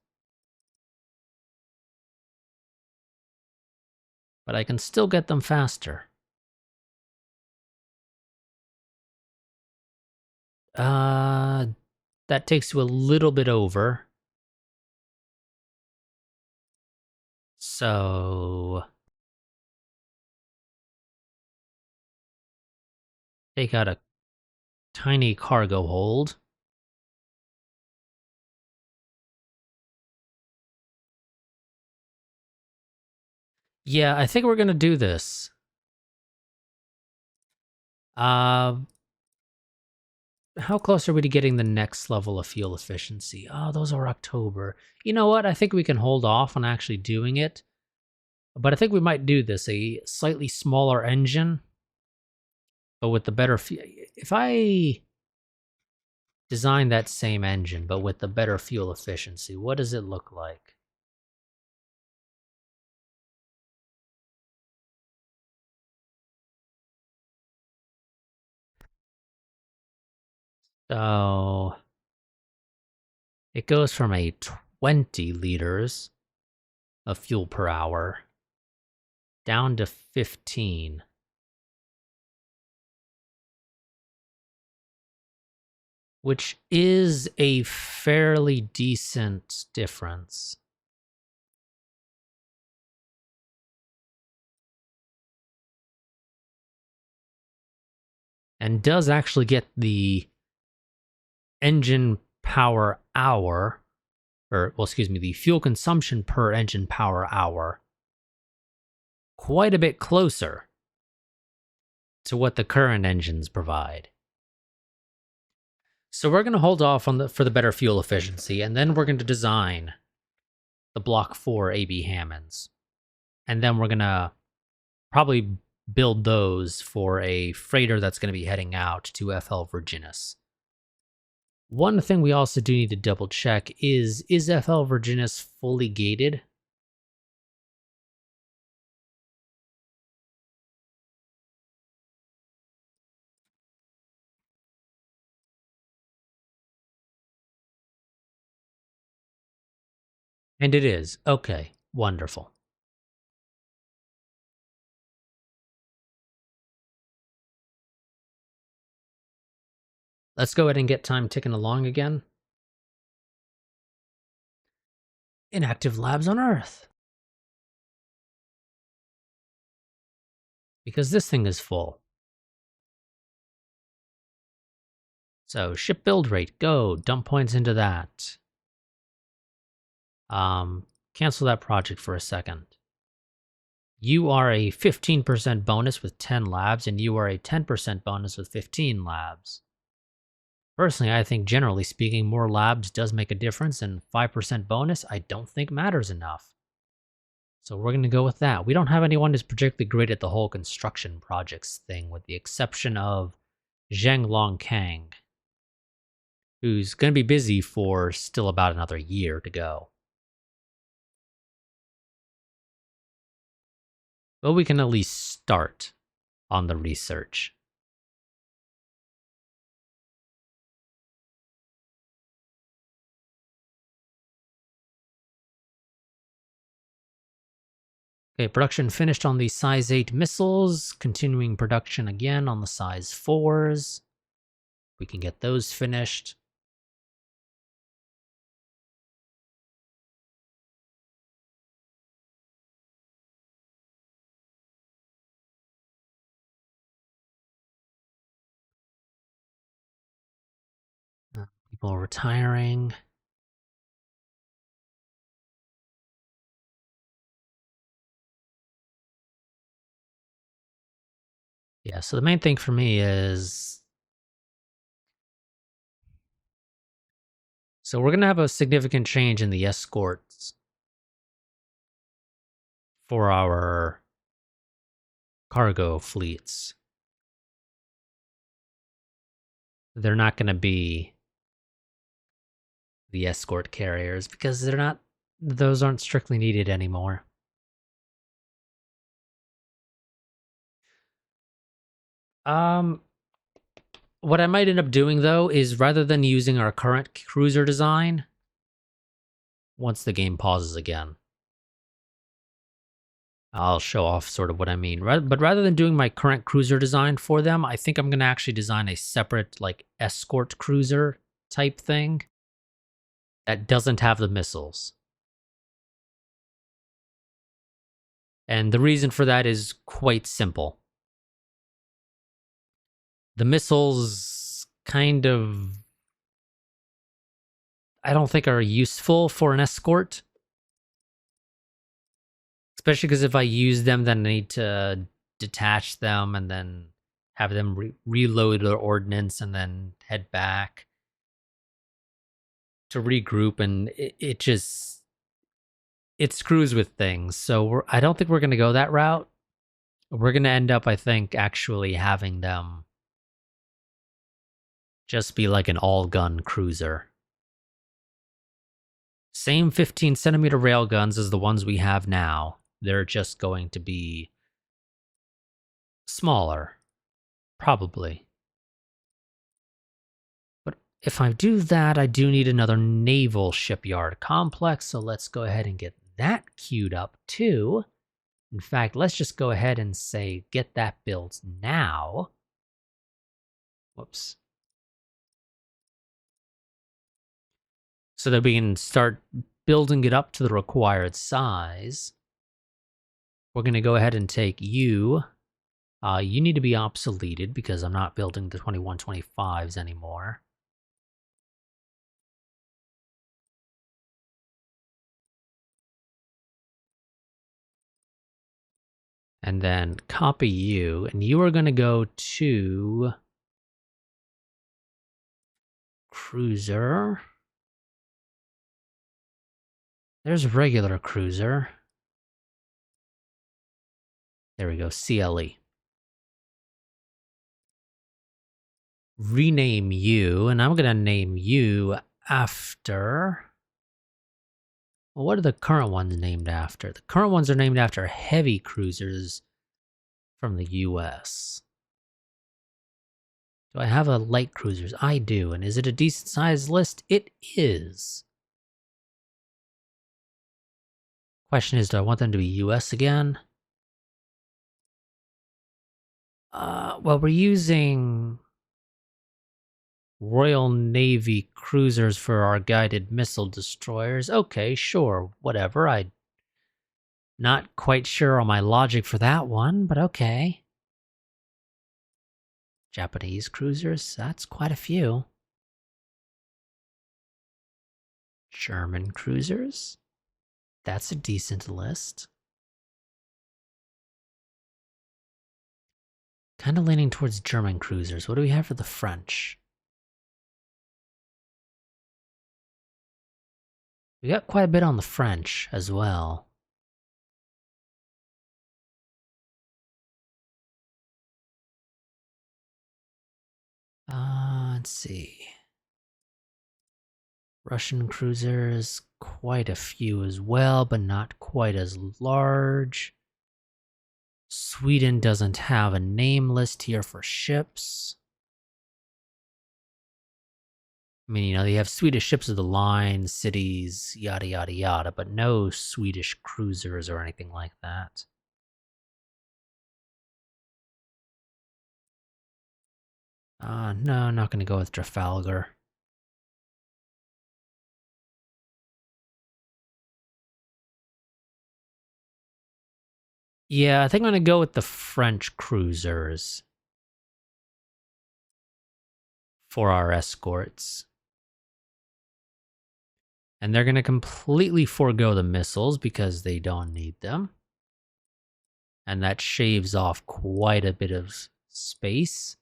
But I can still get them faster. That takes you a little bit over. So take out a tiny cargo hold. Yeah, I think we're going to do this. How close are we to getting the next level of fuel efficiency? Oh, those are October. You know what? I think we can hold off on actually doing it. But I think we might do this. A slightly smaller engine, but with the better fuel. If I design that same engine, but with the better fuel efficiency, what does it look like? So it goes from a 20 liters of fuel per hour down to 15. Which is a fairly decent difference. And does actually get the engine power hour, or, well, excuse me, the fuel consumption per engine power hour quite a bit closer to what the current engines provide. So we're going to hold off on for the better fuel efficiency, and then we're going to design the Block 4 AB Hammonds. And then we're going to probably build those for a freighter that's going to be heading out to FL Virginis. One thing we also do need to double check is FL Virginis fully gated? And it is. Okay, wonderful. Let's go ahead and get time ticking along again. Inactive labs on Earth. Because this thing is full. So ship build rate, go. Dump points into that. Cancel that project for a second. You are a 15% bonus with 10 labs, and you are a 10% bonus with 15 labs. Personally, I think generally speaking, more labs does make a difference, and 5% bonus I don't think matters enough. So we're going to go with that. We don't have anyone who's particularly great at the whole construction projects thing, with the exception of Zheng Long Kang, who's going to be busy for still about another year to go. But we can at least start on the research. Okay, production finished on the size 8 missiles, continuing production again on the size 4s. We can get those finished. People are retiring. Yeah, so the main thing for me is... So we're going to have a significant change in the escorts for our cargo fleets. They're not going to be the escort carriers because they're not... Those aren't strictly needed anymore. What I might end up doing, though, is rather than using our current cruiser design, once the game pauses again, I'll show off sort of what I mean. But rather than doing my current cruiser design for them, I think I'm going to actually design a separate, like, escort cruiser type thing that doesn't have the missiles. And the reason for that is quite simple. The missiles kind of, I don't think, are useful for an escort. Especially because if I use them, then I need to detach them and then have them reload their ordnance and then head back to regroup. And it just, it screws with things. So I don't think we're going to go that route. We're going to end up, I think, actually having them just be like an all-gun cruiser. Same 15-centimeter railguns as the ones we have now. They're just going to be smaller, probably. But if I do that, I do need another naval shipyard complex, so let's go ahead and get that queued up too. In fact, let's just go ahead and say, get that built now. Whoops. So that we can start building it up to the required size. We're going to go ahead and take you. You need to be obsoleted because I'm not building the 2125s anymore. And then copy you, and you are going to go to cruiser. There's regular cruiser. There we go, CLE. Rename you, and I'm going to name you after... Well, what are the current ones named after? The current ones are named after heavy cruisers from the US. Do I have a light cruisers? I do. And is it a decent sized list? It is. Question is, do I want them to be US again? Well, we're using Royal Navy cruisers for our guided missile destroyers. Okay, sure, whatever. I'm not quite sure on my logic for that one, but okay. Japanese cruisers, that's quite a few. German cruisers, that's a decent list. Kind of leaning towards German cruisers. What do we have for the French? We got quite a bit on the French as well. Let's see. Russian cruisers, quite a few as well, but not quite as large. Sweden doesn't have a name list here for ships. I mean, you know, they have Swedish ships of the line, cities, yada, yada, yada, but no Swedish cruisers or anything like that. No, I'm not going to go with Trafalgar. Yeah, I think I'm going to go with the French cruisers for our escorts. And they're going to completely forego the missiles because they don't need them. And that shaves off quite a bit of space.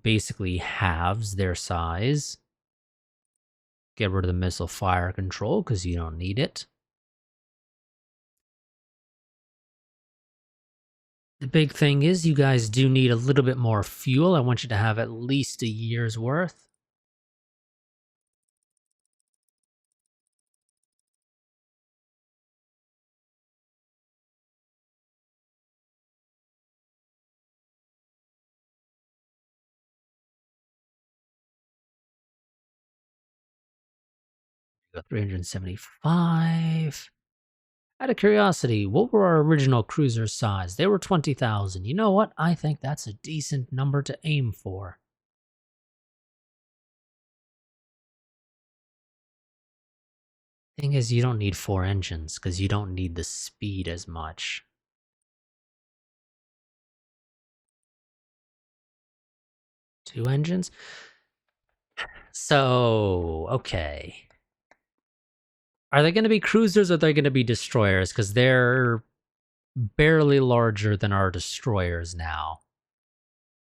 Basically halves their size. Get rid of the missile fire control because you don't need it. The big thing is you guys do need a little bit more fuel. I want you to have at least a year's worth. Go 375. Out of curiosity, what were our original cruiser size? They were 20,000. You know what? I think that's a decent number to aim for. Thing is, you don't need 4 engines because you don't need the speed as much. Two engines? So, okay. Are they going to be cruisers or are they going to be destroyers? Because they're barely larger than our destroyers now.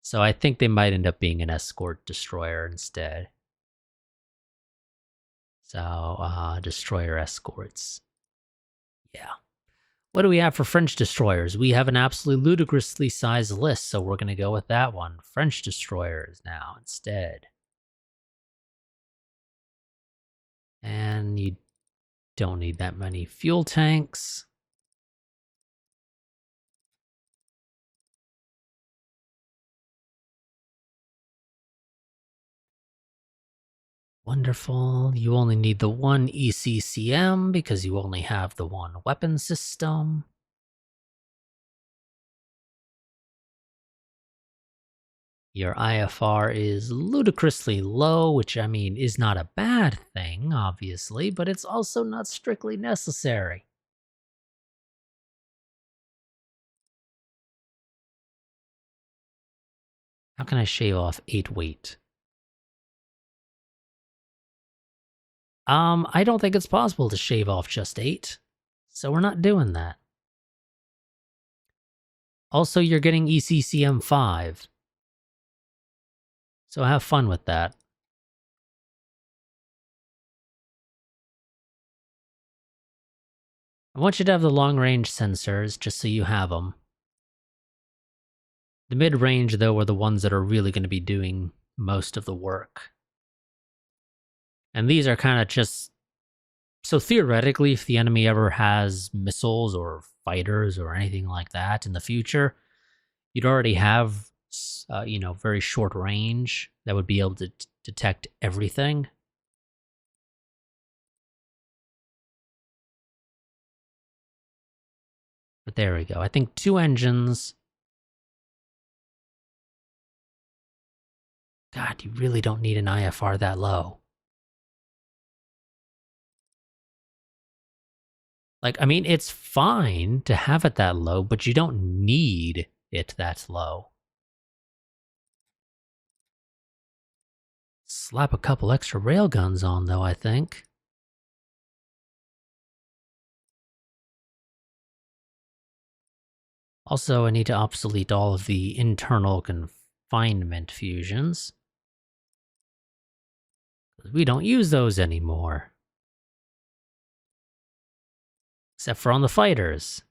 So I think they might end up being an escort destroyer instead. So, destroyer escorts. Yeah. What do we have for French destroyers? We have an absolutely ludicrously sized list, so we're going to go with that one. French destroyers now instead. And you don't need that many fuel tanks. Wonderful. You only need the one eCCM because you only have the one weapon system. Your IFR is ludicrously low, which I mean is not a bad thing, obviously, but it's also not strictly necessary. How can I shave off 8 weight? I don't think it's possible to shave off just 8, so we're not doing that. Also, you're getting eCCM 5, so have fun with that. I want you to have the long-range sensors, just so you have them. The mid-range, though, are the ones that are really going to be doing most of the work. And these are kind of just... So theoretically, if the enemy ever has missiles or fighters or anything like that in the future, you'd already have, very short range that would be able to detect everything. But there we go. I think 2 engines. God, you really don't need an IFR that low. Like, I mean, it's fine to have it that low, but you don't need it that low. Slap a couple extra railguns on, though, I think. Also, I need to obsolete all of the internal confinement fusions. We don't use those anymore. Except for on the fighters.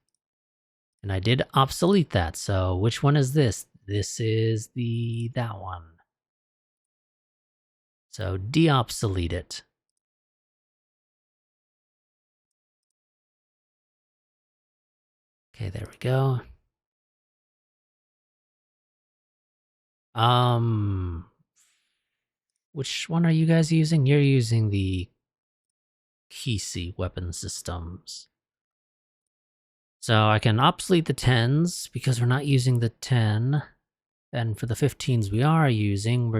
And I did obsolete that, so which one is this? This is that one. So de-obsolete it. Okay, there we go. Which one are you guys using? You're using the Kisi weapon systems. So I can obsolete the 10s because we're not using the 10. And for the 15s we're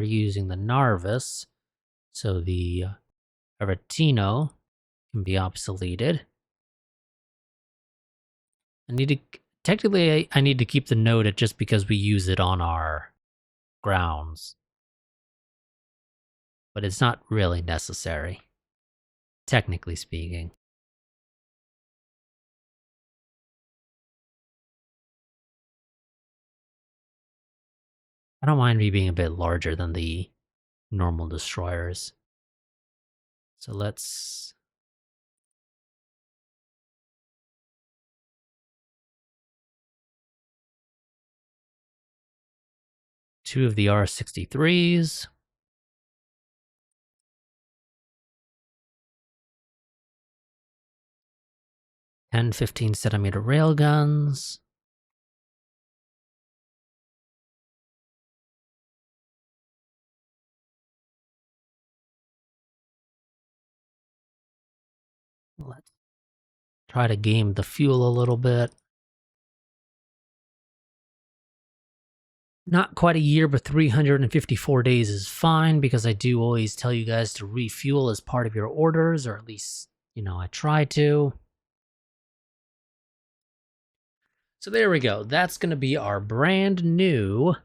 using the Narvis. So the Aretino can be obsoleted. I need to keep the note at just because we use it on our grounds. But it's not really necessary, technically speaking. I don't mind me being a bit larger than the normal destroyers. So let's... Two of the R-63s. 10, 15 centimeter railguns. Let's try to game the fuel a little bit. Not quite a year, but 354 days is fine because I do always tell you guys to refuel as part of your orders, or at least, I try to. So there we go. That's going to be our brand new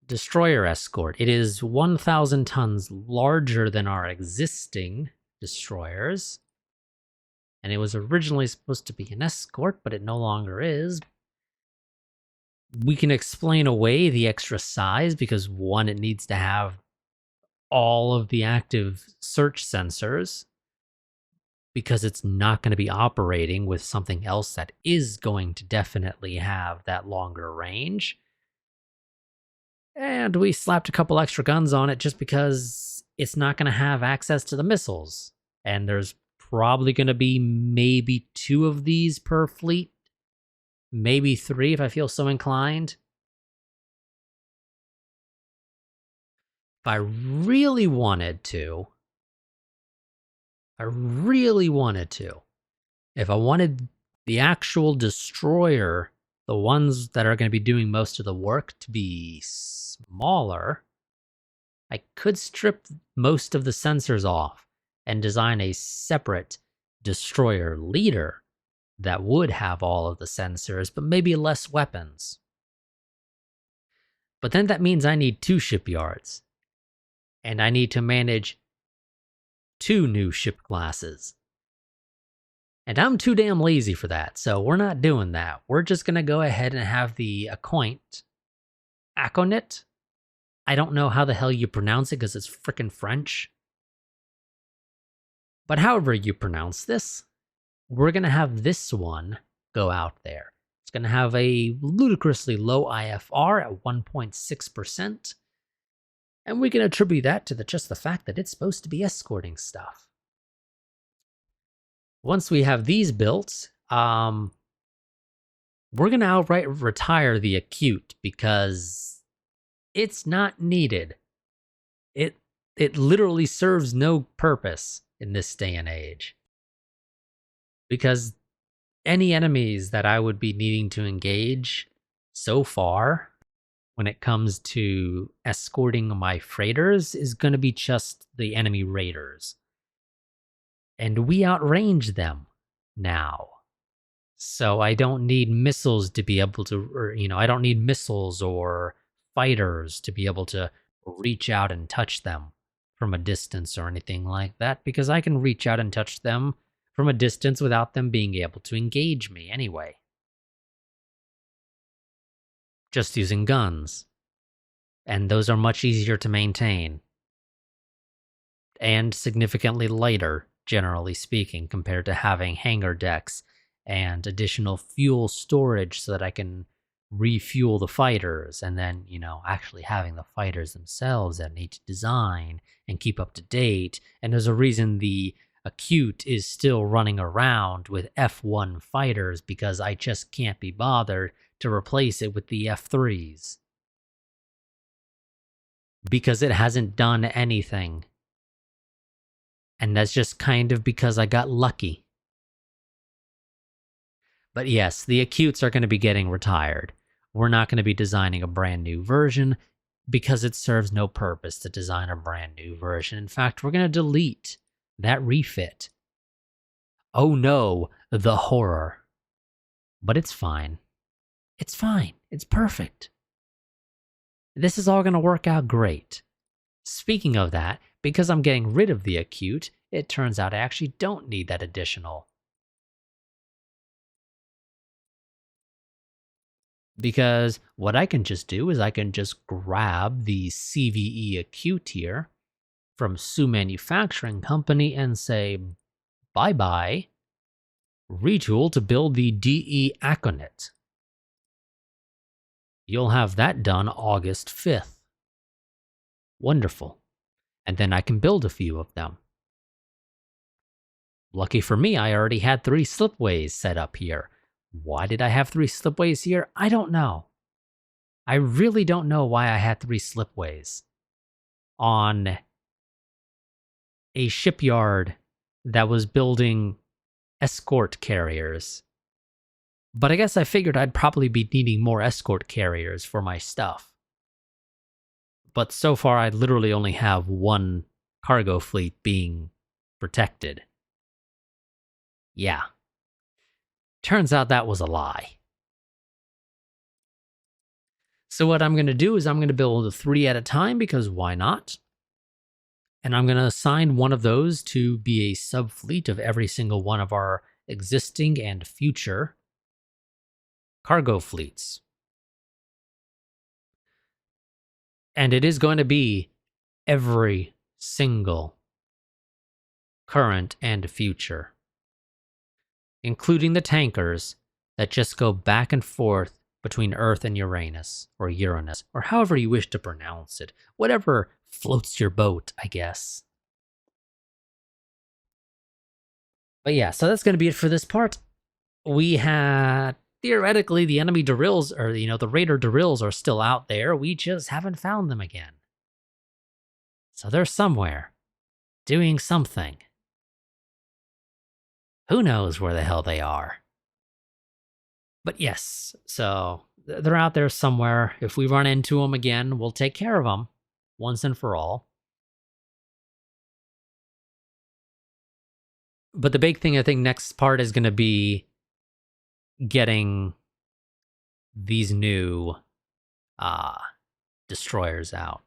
destroyer escort. It is 1,000 tons larger than our existing destroyers. And it was originally supposed to be an escort, but it no longer is. We can explain away the extra size because, one, it needs to have all of the active search sensors because it's not going to be operating with something else that is going to definitely have that longer range. And we slapped a couple extra guns on it just because it's not going to have access to the missiles. And there's probably going to be maybe 2 of these per fleet. Maybe 3 if I feel so inclined. If I really wanted to, if I wanted the actual destroyer, the ones that are going to be doing most of the work, to be smaller, I could strip most of the sensors off and design a separate destroyer leader that would have all of the sensors, but maybe less weapons. But then that means I need 2 shipyards, and I need to manage 2 new ship classes. And I'm too damn lazy for that, so we're not doing that. We're just going to go ahead and have the Aconit. I don't know how the hell you pronounce it because it's frickin' French. But however you pronounce this, we're going to have this one go out there. It's going to have a ludicrously low IFR at 1.6%. And we can attribute that to just the fact that it's supposed to be escorting stuff. Once we have these built, we're going to outright retire the Acute because it's not needed. It literally serves no purpose in this day and age. Because any enemies that I would be needing to engage so far when it comes to escorting my freighters is going to be just the enemy raiders. And we outrange them now. So I don't need missiles to be able to, I don't need missiles or fighters to be able to reach out and touch them from a distance or anything like that, because I can reach out and touch them from a distance without them being able to engage me anyway. Just using guns. And those are much easier to maintain. And significantly lighter, generally speaking, compared to having hangar decks and additional fuel storage so that I can refuel the fighters, and then, actually having the fighters themselves that I need to design and keep up to date. And there's a reason the Acute is still running around with F1 fighters, because I just can't be bothered to replace it with the F3s. Because it hasn't done anything. And that's just kind of because I got lucky. But yes, the Acutes are going to be getting retired. We're not going to be designing a brand new version because it serves no purpose to design a brand new version. In fact, we're going to delete that refit. Oh no, the horror. But it's fine. It's fine. It's perfect. This is all going to work out great. Speaking of that, because I'm getting rid of the Acute, it turns out I actually don't need that additional. Because what I can just do is I can just grab the CVE Acute here from Sioux Manufacturing Company and say, bye-bye, retool to build the DE Aconit. You'll have that done August 5th. Wonderful. And then I can build a few of them. Lucky for me, I already had 3 slipways set up here. Why did I have 3 slipways here? I don't know. I really don't know why I had 3 slipways on a shipyard that was building escort carriers. But I guess I figured I'd probably be needing more escort carriers for my stuff. But so far, I literally only have 1 cargo fleet being protected. Yeah. Turns out that was a lie. So what I'm going to do is I'm going to build 3 at a time, because why not? And I'm going to assign one of those to be a subfleet of every single one of our existing and future cargo fleets. And it is going to be every single current and future, including the tankers that just go back and forth between Earth and Uranus, or however you wish to pronounce it. Whatever floats your boat, I guess. But yeah, so that's going to be it for this part. We had, theoretically, the enemy Dorils, or, the Raider Dorils are still out there. We just haven't found them again. So they're somewhere, doing something. Who knows where the hell they are? But yes, so they're out there somewhere. If we run into them again, we'll take care of them once and for all. But the big thing, I think, next part is going to be getting these new destroyers out.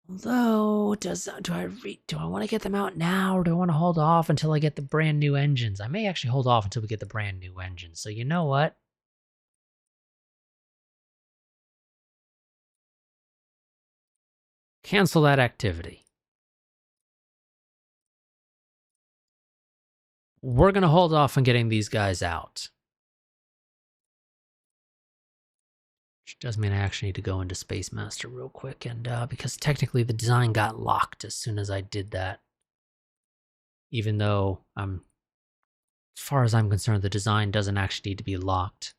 Although, do I want to get them out now, or do I want to hold off until I get the brand new engines? I may actually hold off until we get the brand new engines. So you know what? Cancel that activity. We're going to hold off on getting these guys out. Which does mean I actually need to go into Space Master real quick, and because technically the design got locked as soon as I did that. Even though, as far as I'm concerned, the design doesn't actually need to be locked,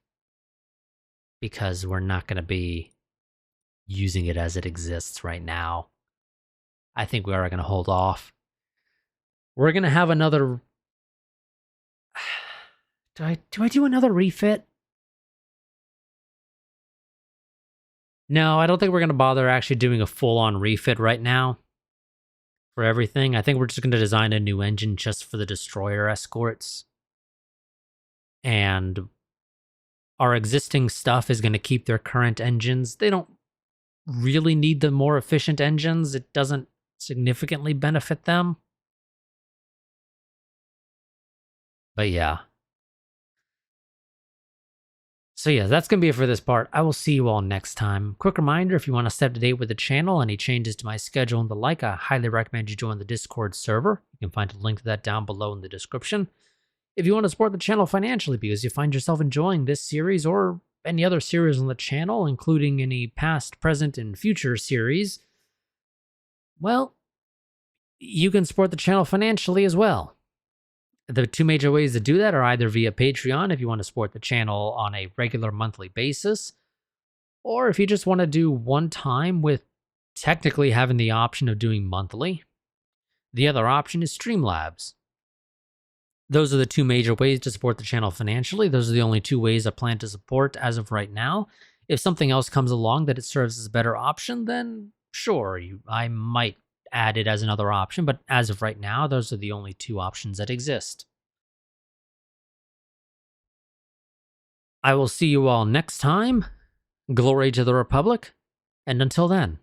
because we're not going to be using it as it exists right now. I think we are going to hold off. We're going to have another... Do I do another refit? No, I don't think we're going to bother actually doing a full-on refit right now for everything. I think we're just going to design a new engine just for the destroyer escorts. And our existing stuff is going to keep their current engines. They don't really need the more efficient engines. It doesn't significantly benefit them. But yeah. So yeah, that's going to be it for this part. I will see you all next time. Quick reminder, if you want to stay up to date with the channel, any changes to my schedule and the like, I highly recommend you join the Discord server. You can find a link to that down below in the description. If you want to support the channel financially because you find yourself enjoying this series or any other series on the channel, including any past, present, and future series, well, you can support the channel financially as well. The 2 major ways to do that are either via Patreon if you want to support the channel on a regular monthly basis, or if you just want to do one time with technically having the option of doing monthly. The other option is Streamlabs. Those are the 2 major ways to support the channel financially. Those are the only 2 ways I plan to support as of right now. If something else comes along that it serves as a better option, then sure, I might add it as another option, but as of right now, those are the only 2 options that exist. I will see you all next time. Glory to the Republic, and until then.